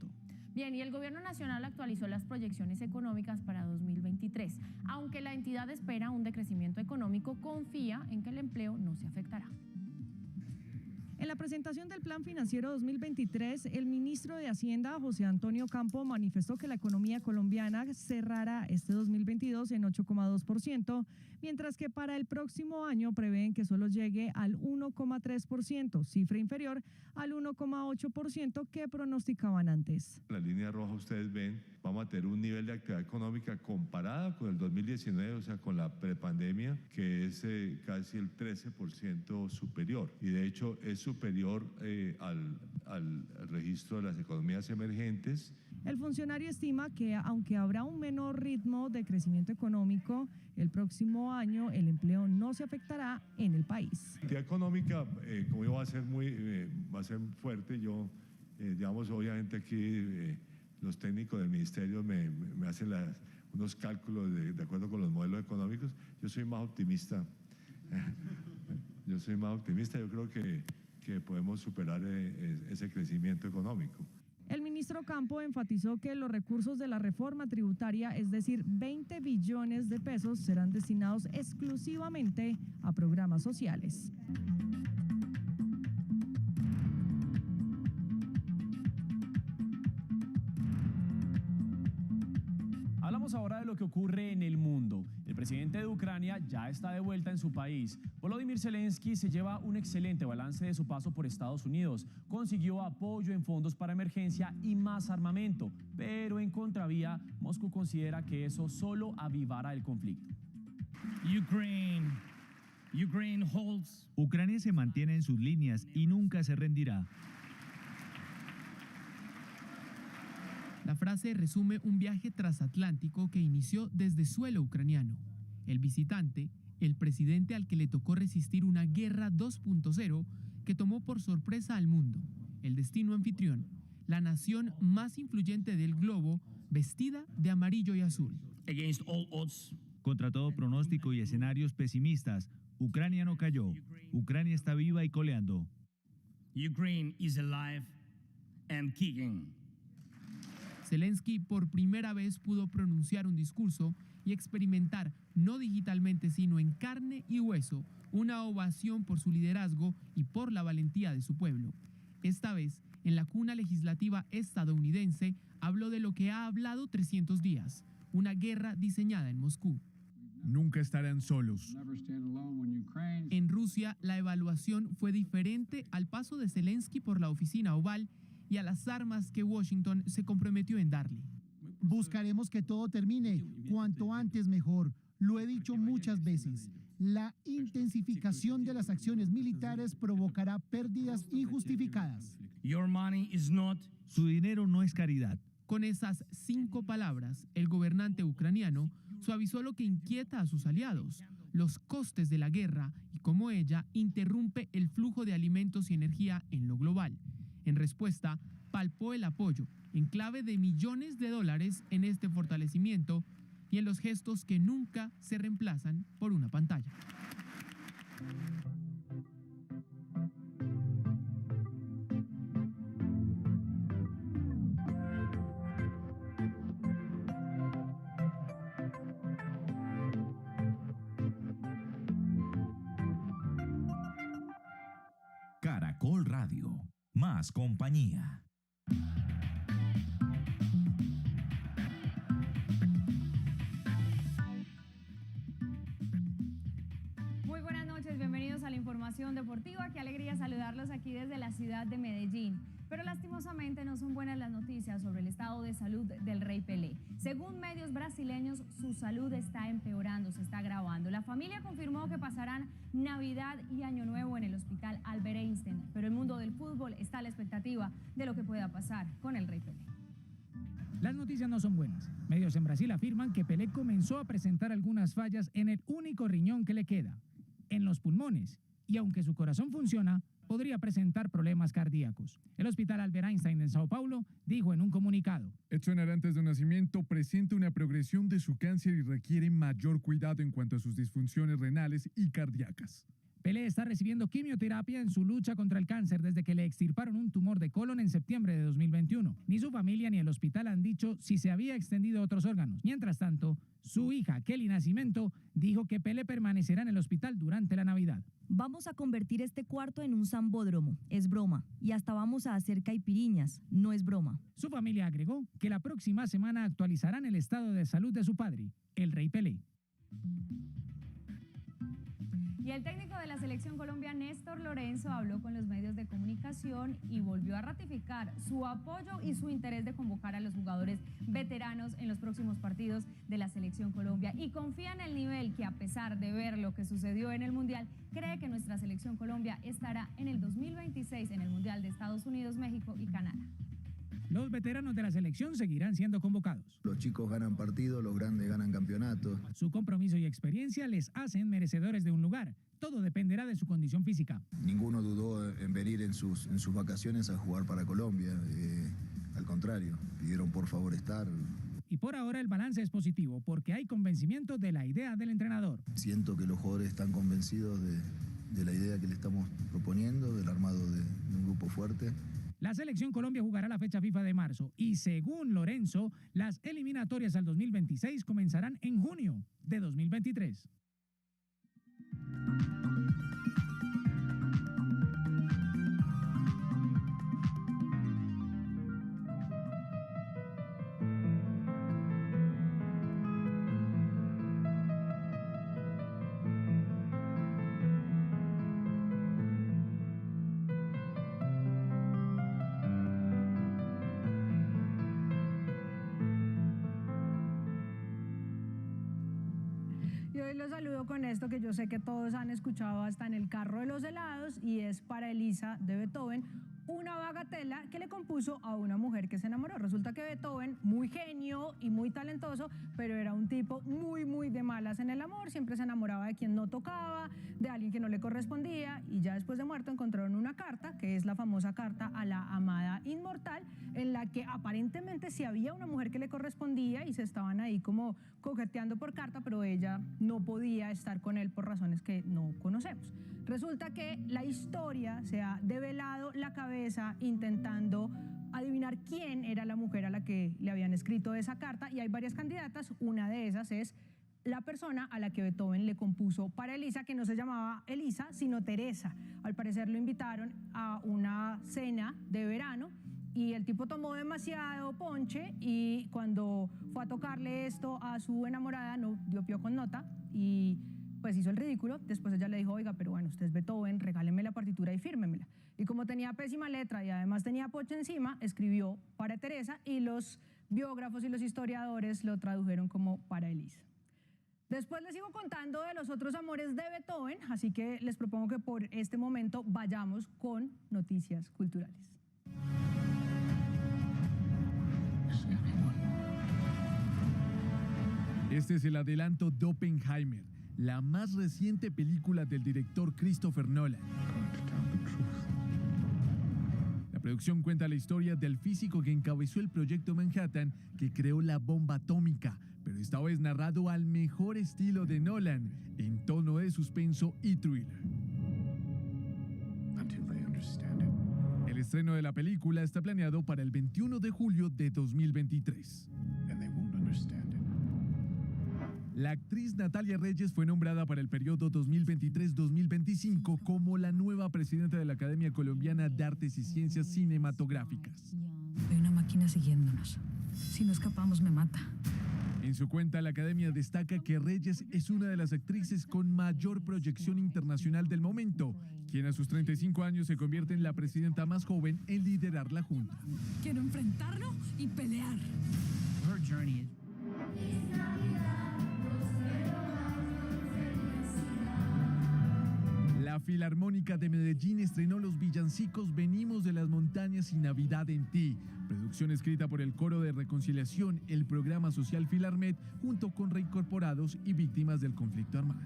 Bien, y el Gobierno Nacional actualizó las proyecciones económicas para 2023. Aunque la entidad espera un decrecimiento económico, confía en que el empleo no se afectará. En la presentación del Plan Financiero 2023, el ministro de Hacienda, José Antonio Campo, manifestó que la economía colombiana cerrará este 2022 en 8,2%, mientras que para el próximo año prevén que solo llegue al 1,3%, cifra inferior al 1,8% que pronosticaban antes. La línea roja ustedes ven, vamos a tener un nivel de actividad económica comparada con el 2019, o sea, con la prepandemia, que es casi el 13% superior. Y de hecho es superior al registro de las economías emergentes El funcionario estima que aunque habrá un menor ritmo de crecimiento económico, el próximo año el empleo no se afectará en el país. La actividad económica, como yo, va a ser fuerte. Yo, digamos, obviamente aquí los técnicos del ministerio me hacen unos cálculos de acuerdo con los modelos económicos. Yo soy más optimista. Yo creo que podemos superar ese crecimiento económico. El ministro Campo enfatizó que los recursos de la reforma tributaria, es decir, 20 billones de pesos, serán destinados exclusivamente a programas sociales. Hablamos ahora de lo que ocurre en el mundo. El presidente de Ucrania ya está de vuelta en su país. Volodymyr Zelensky se lleva un excelente balance de su paso por Estados Unidos. Consiguió apoyo en fondos para emergencia y más armamento, pero en contravía, Moscú considera que eso solo avivará el conflicto. Ucrania se mantiene en sus líneas y nunca se rendirá. La frase resume un viaje transatlántico que inició desde suelo ucraniano. El visitante, el presidente al que le tocó resistir una guerra 2.0 que tomó por sorpresa al mundo, el destino anfitrión, la nación más influyente del globo, vestida de amarillo y azul. Contra todo pronóstico y escenarios pesimistas, Ucrania no cayó. Ucrania está viva y coleando. Ukraine is alive and kicking. Zelensky por primera vez pudo pronunciar un discurso y experimentar, no digitalmente sino en carne y hueso, una ovación por su liderazgo y por la valentía de su pueblo. Esta vez, en la cuna legislativa estadounidense, habló de lo que ha hablado 300 días, una guerra diseñada en Moscú. Nunca estarán solos. En Rusia, la evaluación fue diferente al paso de Zelensky por la oficina oval y a las armas que Washington se comprometió en darle. Buscaremos que todo termine, cuanto antes mejor. Lo he dicho muchas veces. La intensificación de las acciones militares provocará pérdidas injustificadas. Su dinero no es caridad. Con esas 5 palabras, el gobernante ucraniano suavizó lo que inquieta a sus aliados, los costes de la guerra y cómo ella interrumpe el flujo de alimentos y energía en lo global. En respuesta, palpó el apoyo en clave de millones de dólares en este fortalecimiento y en los gestos que nunca se reemplazan por una pantalla. Caracol Radio, más compañía. Muy buenas noches, bienvenidos a la información deportiva. Qué alegría saludarlos aquí desde la ciudad de Medellín. Pero lastimosamente no son buenas las noticias sobre el estado de salud del Rey Pelé. Según medios brasileños, su salud está empeorando, se está agravando. La familia confirmó que pasarán Navidad y Año Nuevo en el hospital Albert Einstein, pero el mundo del fútbol está a la expectativa de lo que pueda pasar con el Rey Pelé. Las noticias no son buenas. Medios en Brasil afirman que Pelé comenzó a presentar algunas fallas en el único riñón que le queda, en los pulmones, y aunque su corazón funciona, podría presentar problemas cardíacos. El hospital Albert Einstein en Sao Paulo dijo en un comunicado: Edson Arantes de nacimiento presenta una progresión de su cáncer y requiere mayor cuidado en cuanto a sus disfunciones renales y cardíacas. Pelé está recibiendo quimioterapia en su lucha contra el cáncer desde que le extirparon un tumor de colon en septiembre de 2021. Ni su familia ni el hospital han dicho si se había extendido a otros órganos. Mientras tanto, su hija, Kelly Nascimento, dijo que Pelé permanecerá en el hospital durante la Navidad. Vamos a convertir este cuarto en un sambódromo, es broma. Y hasta vamos a hacer caipiriñas, no es broma. Su familia agregó que la próxima semana actualizarán el estado de salud de su padre, el Rey Pelé. Y el técnico de la Selección Colombia, Néstor Lorenzo, habló con los medios de comunicación y volvió a ratificar su apoyo y su interés de convocar a los jugadores veteranos en los próximos partidos de la Selección Colombia. Y confía en el nivel que, a pesar de ver lo que sucedió en el Mundial, cree que nuestra Selección Colombia estará en el 2026 en el Mundial de Estados Unidos, México y Canadá. Los veteranos de la selección seguirán siendo convocados. Los chicos ganan partidos, los grandes ganan campeonatos. Su compromiso y experiencia les hacen merecedores de un lugar. Todo dependerá de su condición física. Ninguno dudó en venir en sus vacaciones a jugar para Colombia. Al contrario, pidieron por favor estar. Y por ahora el balance es positivo, porque hay convencimiento de la idea del entrenador. Siento que los jugadores están convencidos de la idea que le estamos proponiendo, del armado de un grupo fuerte. La selección Colombia jugará la fecha FIFA de marzo y según Lorenzo, las eliminatorias al 2026 comenzarán en junio de 2023. Y hoy los saludo con esto que yo sé que todos han escuchado hasta en el carro de los helados, y es para Elisa de Beethoven, una bagatela que le compuso a una mujer que se enamoró. Resulta que Beethoven, muy genio y muy talentoso, pero era un tipo muy de malas en el amor. Siempre se enamoraba de quien no tocaba, de alguien que no le correspondía, y ya después de muerto encontraron una carta, que es la famosa carta a la amada inmortal, en la que aparentemente sí había una mujer que le correspondía y se estaban ahí como coqueteando por carta, pero ella no podía estar con él por razones que no conocemos. Resulta que la historia se ha develado la cabeza intentando adivinar quién era la mujer a la que le habían escrito esa carta, y hay varias candidatas. Una de esas es la persona a la que Beethoven le compuso para Elisa, que no se llamaba Elisa, sino Teresa. Al parecer lo invitaron a una cena de verano y el tipo tomó demasiado ponche, y cuando fue a tocarle esto a su enamorada no dio pío con nota y pues hizo el ridículo. Después ella le dijo: oiga, pero bueno, usted es Beethoven, regáleme la partitura y fírmemela. Y como tenía pésima letra y además tenía poche encima, escribió para Teresa, y los biógrafos y los historiadores lo tradujeron como para Elisa. Después les sigo contando de los otros amores de Beethoven, así que les propongo que por este momento vayamos con noticias culturales. Este es el adelanto de Oppenheimer, la más reciente película del director Christopher Nolan. La producción cuenta la historia del físico que encabezó el proyecto Manhattan, que creó la bomba atómica, pero esta vez narrado al mejor estilo de Nolan, en tono de suspenso y thriller. El estreno de la película está planeado para el 21 de julio de 2023. La actriz Natalia Reyes fue nombrada para el periodo 2023-2025 como la nueva presidenta de la Academia Colombiana de Artes y Ciencias Cinematográficas. Hay una máquina siguiéndonos. Si no escapamos, me mata. En su cuenta, la Academia destaca que Reyes es una de las actrices con mayor proyección internacional del momento, quien a sus 35 años se convierte en la presidenta más joven en liderar la Junta. Quiero enfrentarlo y pelear. Her journey. La Filarmónica de Medellín estrenó los villancicos Venimos de las Montañas y Navidad en Ti, producción escrita por el Coro de Reconciliación, el programa social Filarmet, junto con reincorporados y víctimas del conflicto armado.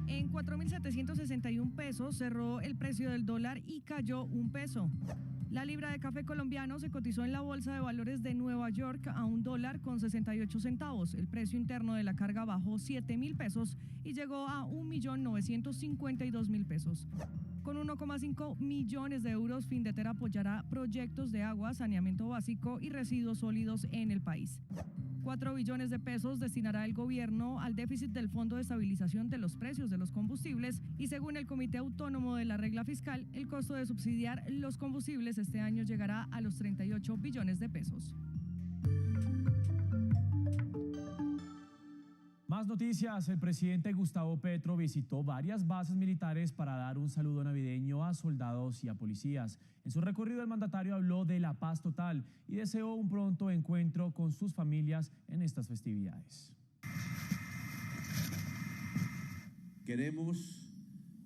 En 4.761 pesos cerró el precio del dólar y cayó 1 peso. La libra de café colombiano se cotizó en la Bolsa de Valores de Nueva York a $1.68. El precio interno de la carga bajó 7.000 pesos y llegó a 1.952.000 pesos. Con 1,5 millones de euros, Findeter apoyará proyectos de agua, saneamiento básico y residuos sólidos en el país. 4 billones de pesos destinará el gobierno al déficit del Fondo de Estabilización de los Precios de los Combustibles, y según el Comité Autónomo de la Regla Fiscal, el costo de subsidiar los combustibles este año llegará a los 38 billones de pesos. Más noticias. El presidente Gustavo Petro visitó varias bases militares para dar un saludo navideño a soldados y a policías. En su recorrido, el mandatario habló de la paz total y deseó un pronto encuentro con sus familias en estas festividades. Queremos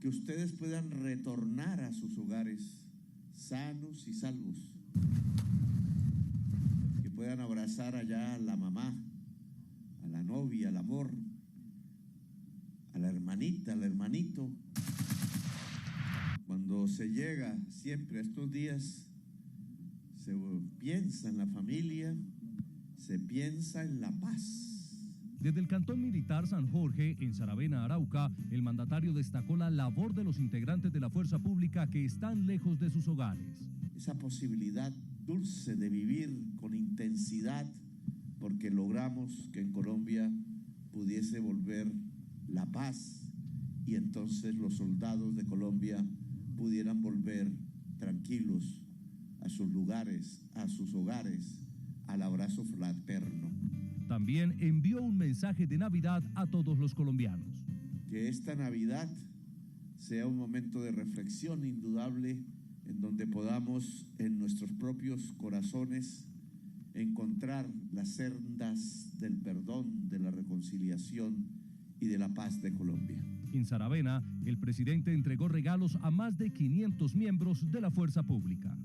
que ustedes puedan retornar a sus hogares sanos y salvos, que puedan abrazar allá a la mamá, a la novia, al amor, a la hermanita, al hermanito. Cuando se llega siempre a estos días, se piensa en la familia, se piensa en la paz. Desde el Cantón Militar San Jorge, en Saravena, Arauca, el mandatario destacó la labor de los integrantes de la fuerza pública que están lejos de sus hogares. Esa posibilidad dulce de vivir con intensidad, porque logramos que en Colombia pudiese volver la paz y entonces los soldados de Colombia pudieran volver tranquilos a sus lugares, a sus hogares, al abrazo fraterno. También envió un mensaje de Navidad a todos los colombianos. Que esta Navidad sea un momento de reflexión indudable en donde podamos en nuestros propios corazones encontrar las sendas del perdón, de la reconciliación y de la paz de Colombia. En Saravena, el presidente entregó regalos a más de 500 miembros de la fuerza pública.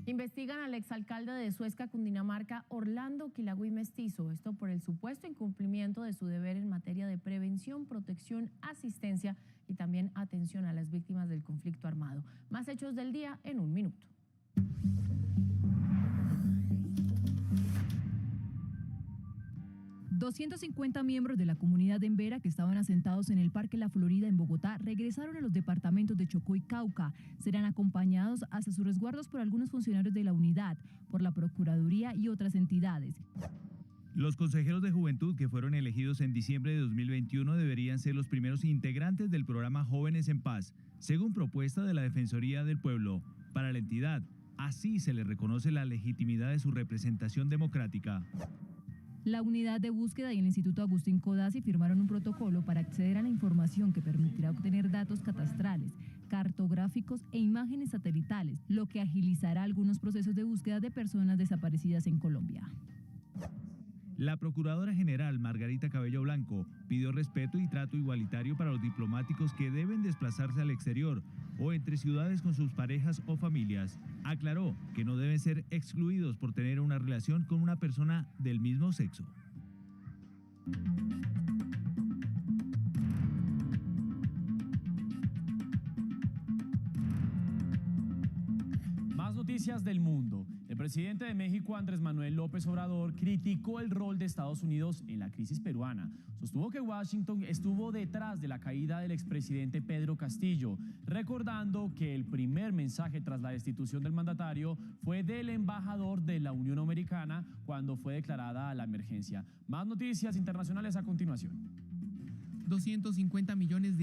Investigan al exalcalde de Suezca, Cundinamarca, Orlando Quilagüí Mestizo, esto por el supuesto incumplimiento de su deber en materia de prevención, protección, asistencia y también atención a las víctimas del conflicto armado. Más hechos del día en un minuto. $250 miembros de la comunidad de Embera que estaban asentados en el Parque La Florida en Bogotá regresaron a los departamentos de Chocó y Cauca. Serán acompañados hasta sus resguardos por algunos funcionarios de la unidad, por la Procuraduría y otras entidades. Los consejeros de juventud que fueron elegidos en diciembre de 2021 deberían ser los primeros integrantes del programa Jóvenes en Paz, según propuesta de la Defensoría del Pueblo. Para la entidad, así se les reconoce la legitimidad de su representación democrática. La unidad de búsqueda y el Instituto Agustín Codazzi firmaron un protocolo para acceder a la información que permitirá obtener datos catastrales, cartográficos e imágenes satelitales, lo que agilizará algunos procesos de búsqueda de personas desaparecidas en Colombia. La Procuradora General Margarita Cabello Blanco pidió respeto y trato igualitario para los diplomáticos que deben desplazarse al exterior o entre ciudades con sus parejas o familias. Aclaró que no deben ser excluidos por tener una relación con una persona del mismo sexo. Más noticias del mundo. El presidente de México, Andrés Manuel López Obrador, criticó el rol de Estados Unidos en la crisis peruana. Sostuvo que Washington estuvo detrás de la caída del expresidente Pedro Castillo, recordando que el primer mensaje tras la destitución del mandatario fue del embajador de la Unión Americana cuando fue declarada la emergencia. Más noticias internacionales a continuación. $250 millones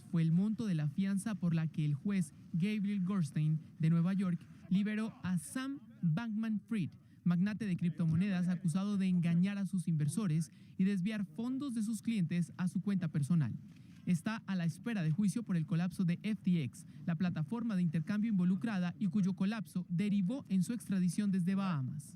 fue el monto de la fianza por la que el juez Gabriel Goldstein de Nueva York liberó a Sam Bankman-Fried, magnate de criptomonedas acusado de engañar a sus inversores y desviar fondos de sus clientes a su cuenta personal. Está a la espera de juicio por el colapso de FTX, la plataforma de intercambio involucrada y cuyo colapso derivó en su extradición desde Bahamas.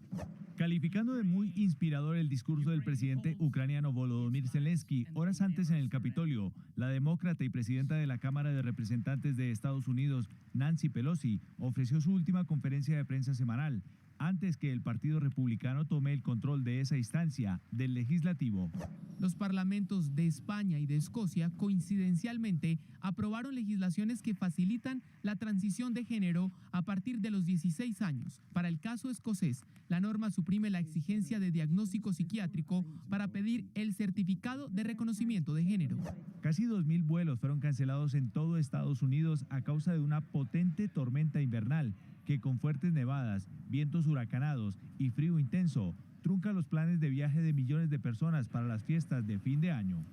Calificando de muy inspirador el discurso del presidente ucraniano Volodymyr Zelensky horas antes en el Capitolio, la demócrata y presidenta de la Cámara de Representantes de Estados Unidos, Nancy Pelosi, ofreció su última conferencia de prensa semanal, antes que el Partido Republicano tome el control de esa instancia del legislativo. Los parlamentos de España y de Escocia coincidencialmente aprobaron legislaciones que facilitan la transición de género a partir de los 16 años. Para el caso escocés, la norma suprime la exigencia de diagnóstico psiquiátrico para pedir el certificado de reconocimiento de género. Casi 2.000 vuelos fueron cancelados en todo Estados Unidos a causa de una potente tormenta invernal que con fuertes nevadas, vientos huracanados y frío intenso, trunca los planes de viaje de millones de personas para las fiestas de fin de año.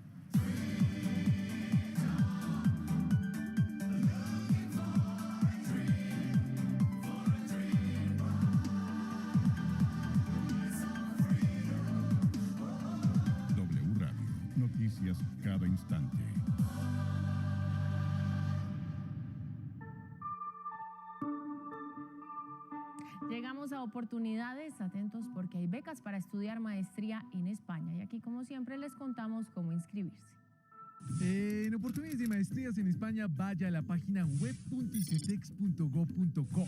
W Radio Llegamos a oportunidades, atentos porque hay becas para estudiar maestría en España y aquí como siempre les contamos cómo inscribirse. En oportunidades de maestrías en España, vaya a la página web.icetex.gov.co.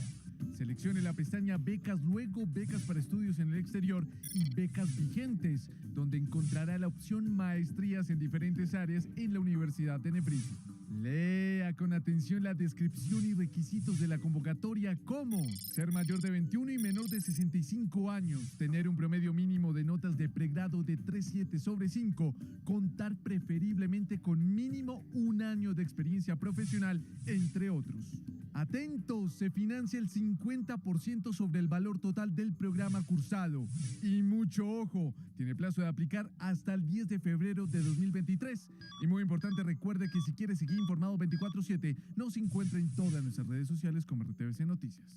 Seleccione la pestaña Becas, luego Becas para estudios en el exterior y Becas vigentes, donde encontrará la opción Maestrías en diferentes áreas en la Universidad de Nebrija. Lea con atención la descripción y requisitos de la convocatoria, como ser mayor de 21 y menor de 65 años, tener un promedio mínimo de notas de pregrado de 3.7/5, contar preferiblemente con mínimo un año de experiencia profesional, entre otros. Atentos, se financia el 50% sobre el valor total del programa cursado. Y mucho ojo, tiene plazo de aplicar hasta el 10 de febrero de 2023. Y muy importante, recuerde que si quiere seguir informado 24/7, nos encuentra en todas nuestras redes sociales como RTVC Noticias.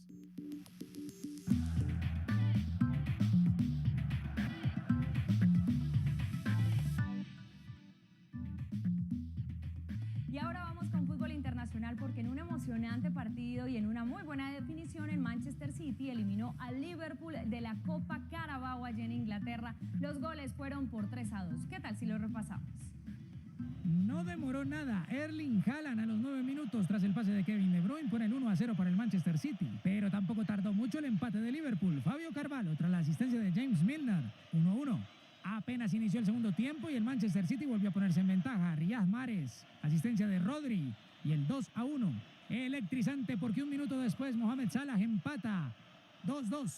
Y ahora vamos con fútbol internacional porque en un emocionante partido y en una muy buena definición el Manchester City eliminó al Liverpool de la Copa Carabao allá en Inglaterra. Los goles fueron por 3-2. ¿Qué tal si lo repasamos? No demoró nada. Erling Haaland a los 9 minutos tras el pase de Kevin De Bruyne pone el 1-0 para el Manchester City. Pero tampoco tardó mucho el empate de Liverpool. Fabio Carvalho tras la asistencia de James Milner. 1-1. Apenas inició el segundo tiempo y el Manchester City volvió a ponerse en ventaja. Riyad Mahrez, asistencia de Rodri y el 2-1. Electrizante porque un minuto después Mohamed Salah empata 2-2.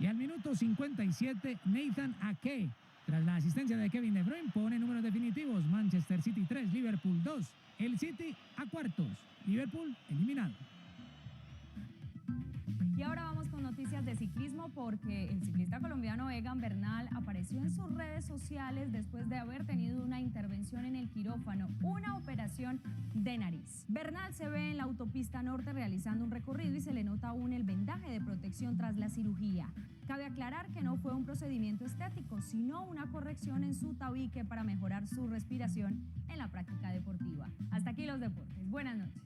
Y al minuto 57 Nathan Ake, tras la asistencia de Kevin De Bruyne, pone números definitivos. Manchester City 3, Liverpool 2. El City a cuartos. Liverpool eliminado. Y ahora vamos con noticias de ciclismo porque el ciclista colombiano Egan Bernal apareció en sus redes sociales después de haber tenido una intervención en el quirófano, una operación de nariz. Bernal se ve en la autopista norte realizando un recorrido y se le nota aún el vendaje de protección tras la cirugía. Cabe aclarar que no fue un procedimiento estético, sino una corrección en su tabique para mejorar su respiración en la práctica deportiva. Hasta aquí los deportes. Buenas noches.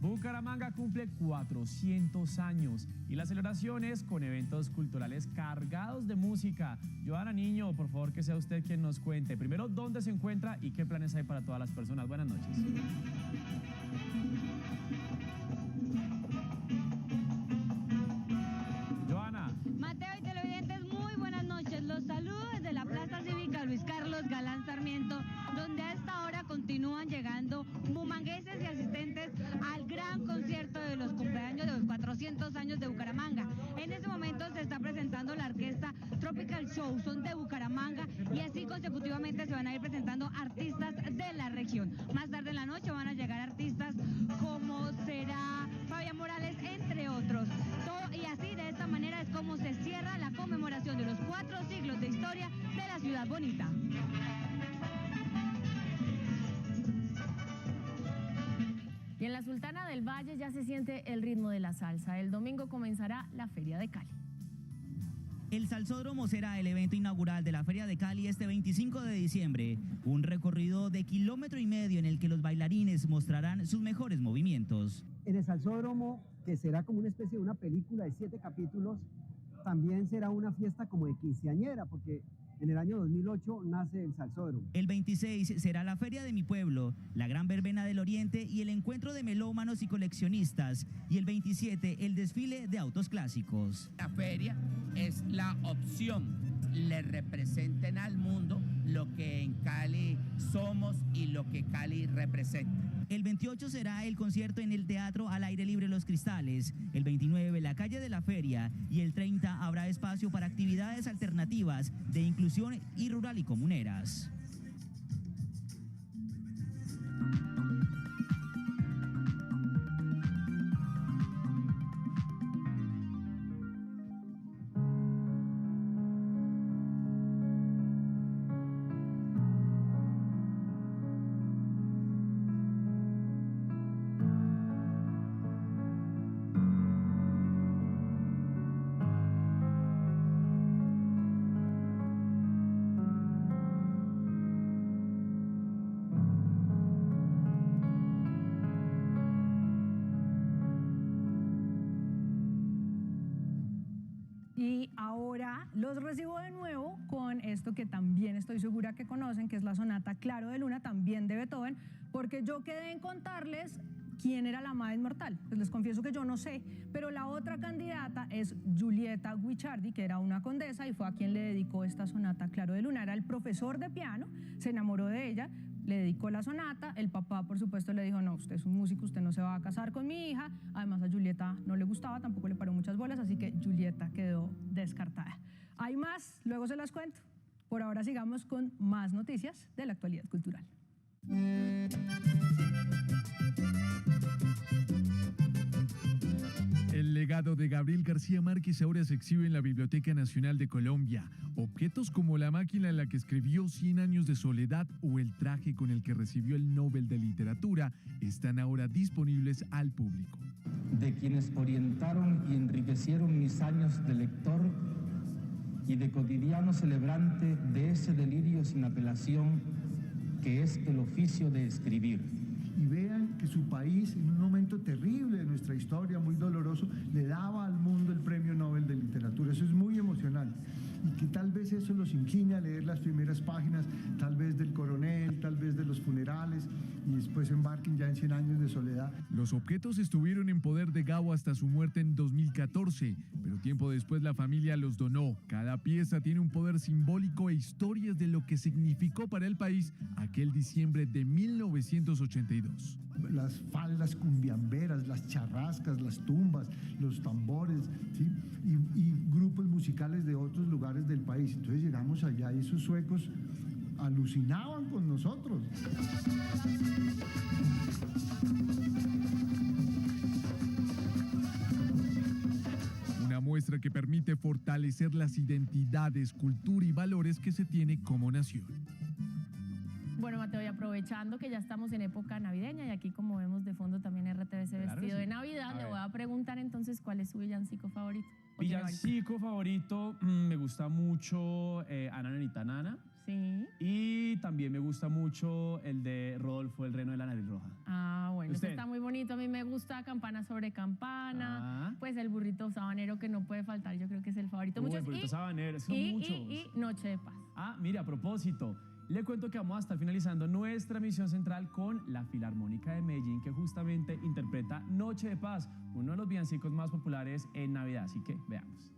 Bucaramanga cumple 400 años y las celebraciones con eventos culturales cargados de música. Joana Niño, por favor que sea usted quien nos cuente primero dónde se encuentra y qué planes hay para todas las personas. Buenas noches. Joana. Mateo y televidentes, muy buenas noches. Los saludo desde la Plaza Cívica Luis Carlos Galán Sarmiento, donde a esta hora continúan llegando bumangueses y asistentes al gran concierto de los cumpleaños de los 400 años de Bucaramanga. En este momento se está presentando la orquesta Tropical Show, son de Bucaramanga y así consecutivamente se van a ir presentando artistas de la región. Más tarde en la noche van a llegar artistas como será Fabián Morales, entre otros. Y así, de esta manera, es como se cierra la conmemoración de los 4 siglos de historia de la ciudad bonita. Y en la Sultana del Valle ya se siente el ritmo de la salsa. El domingo comenzará la Feria de Cali. El Salsódromo será el evento inaugural de la Feria de Cali este 25 de diciembre. Un recorrido de 1,5 kilómetros en el que los bailarines mostrarán sus mejores movimientos. En el Salsódromo, que será como una especie de una película de 7 capítulos, también será una fiesta como de quinceañera, porque en el año 2008 nace el Salsódromo. El 26 será la Feria de mi Pueblo, la Gran Verbena del Oriente y el encuentro de melómanos y coleccionistas. Y el 27, el desfile de autos clásicos. La feria es la opción. Le representen al mundo lo que en Cali somos y lo que Cali representa. El 28 será el concierto en el Teatro al Aire Libre Los Cristales, el 29 la calle de la feria y el 30 habrá espacio para actividades alternativas de inclusión y rural y comuneras. Y ahora los recibo de nuevo con esto que también estoy segura que conocen, que es la sonata Claro de Luna, también de Beethoven, porque yo quedé en contarles quién era la amada inmortal. Pues les confieso que yo no sé, pero la otra candidata es Giulietta Guicciardi, que era una condesa y fue a quien le dedicó esta sonata Claro de Luna. Era el profesor de piano, se enamoró de ella, le dedicó la sonata, el papá por supuesto le dijo, no, usted es un músico, usted no se va a casar con mi hija, además a Giulietta no le gustaba, tampoco le paró muchas bolas, así que Giulietta quedó descartada. Hay más, luego se las cuento. Por ahora sigamos con más noticias de la actualidad cultural. El legado de Gabriel García Márquez ahora se exhibe en la Biblioteca Nacional de Colombia. Objetos como la máquina en la que escribió 100 años de soledad o el traje con el que recibió el Nobel de Literatura están ahora disponibles al público. De quienes orientaron y enriquecieron mis años de lector y de cotidiano celebrante de ese delirio sin apelación que es el oficio de escribir. Y vean que su país, en un momento terrible de nuestra historia, muy doloroso, le daba al mundo el Premio Nobel de Literatura. Eso es muy emocional. Y que tal vez eso los incline a leer las primeras páginas, tal vez del Coronel, tal vez de los funerales, y después embarquen ya en 100 años de soledad. Los objetos estuvieron en poder de Gao hasta su muerte en 2014, pero tiempo después la familia los donó. Cada pieza tiene un poder simbólico e historias de lo que significó para el país aquel diciembre de 1982. Las faldas cumbiamberas, las charrascas, las tumbas, los tambores, ¿sí? y grupos musicales de otros lugares del país. Entonces llegamos allá y esos suecos alucinaban con nosotros. Una muestra que permite fortalecer las identidades, cultura y valores que se tiene como nación. Bueno, Mateo, y aprovechando que ya estamos en época navideña y aquí como vemos de fondo también RTBC vestido de Navidad, le voy a preguntar entonces cuál es su villancico favorito. Villancico favorito, me gusta mucho Ana Nenita Nana. Sí. Y también me gusta mucho el de Rodolfo el Reno de la Nariz Roja. Ah, bueno, ¿Usted? este está muy bonito. A mí me gusta Campana sobre Campana. Pues el burrito sabanero que no puede faltar, yo creo que es el favorito. El burrito sabanero, son muchos. Y Noche de Paz. Ah, mira, a propósito, le cuento que vamos a estar finalizando nuestra misión central con la Filarmónica de Medellín, que justamente interpreta Noche de Paz, uno de los villancicos más populares en Navidad. Así que veamos.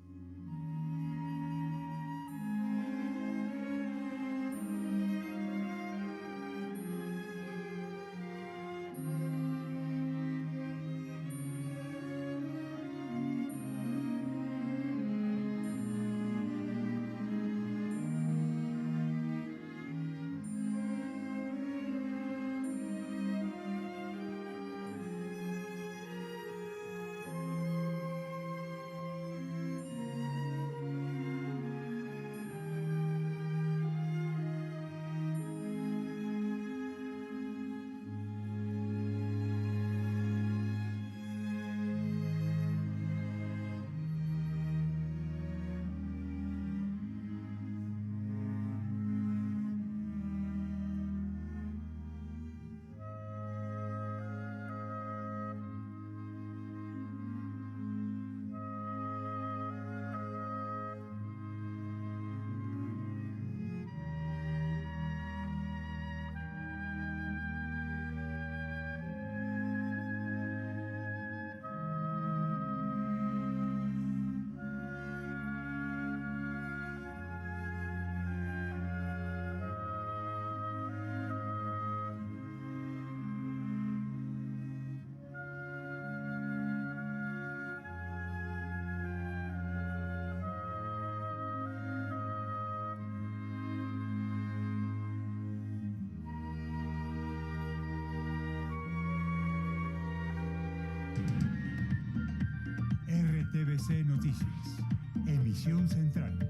RTBC Noticias, emisión central.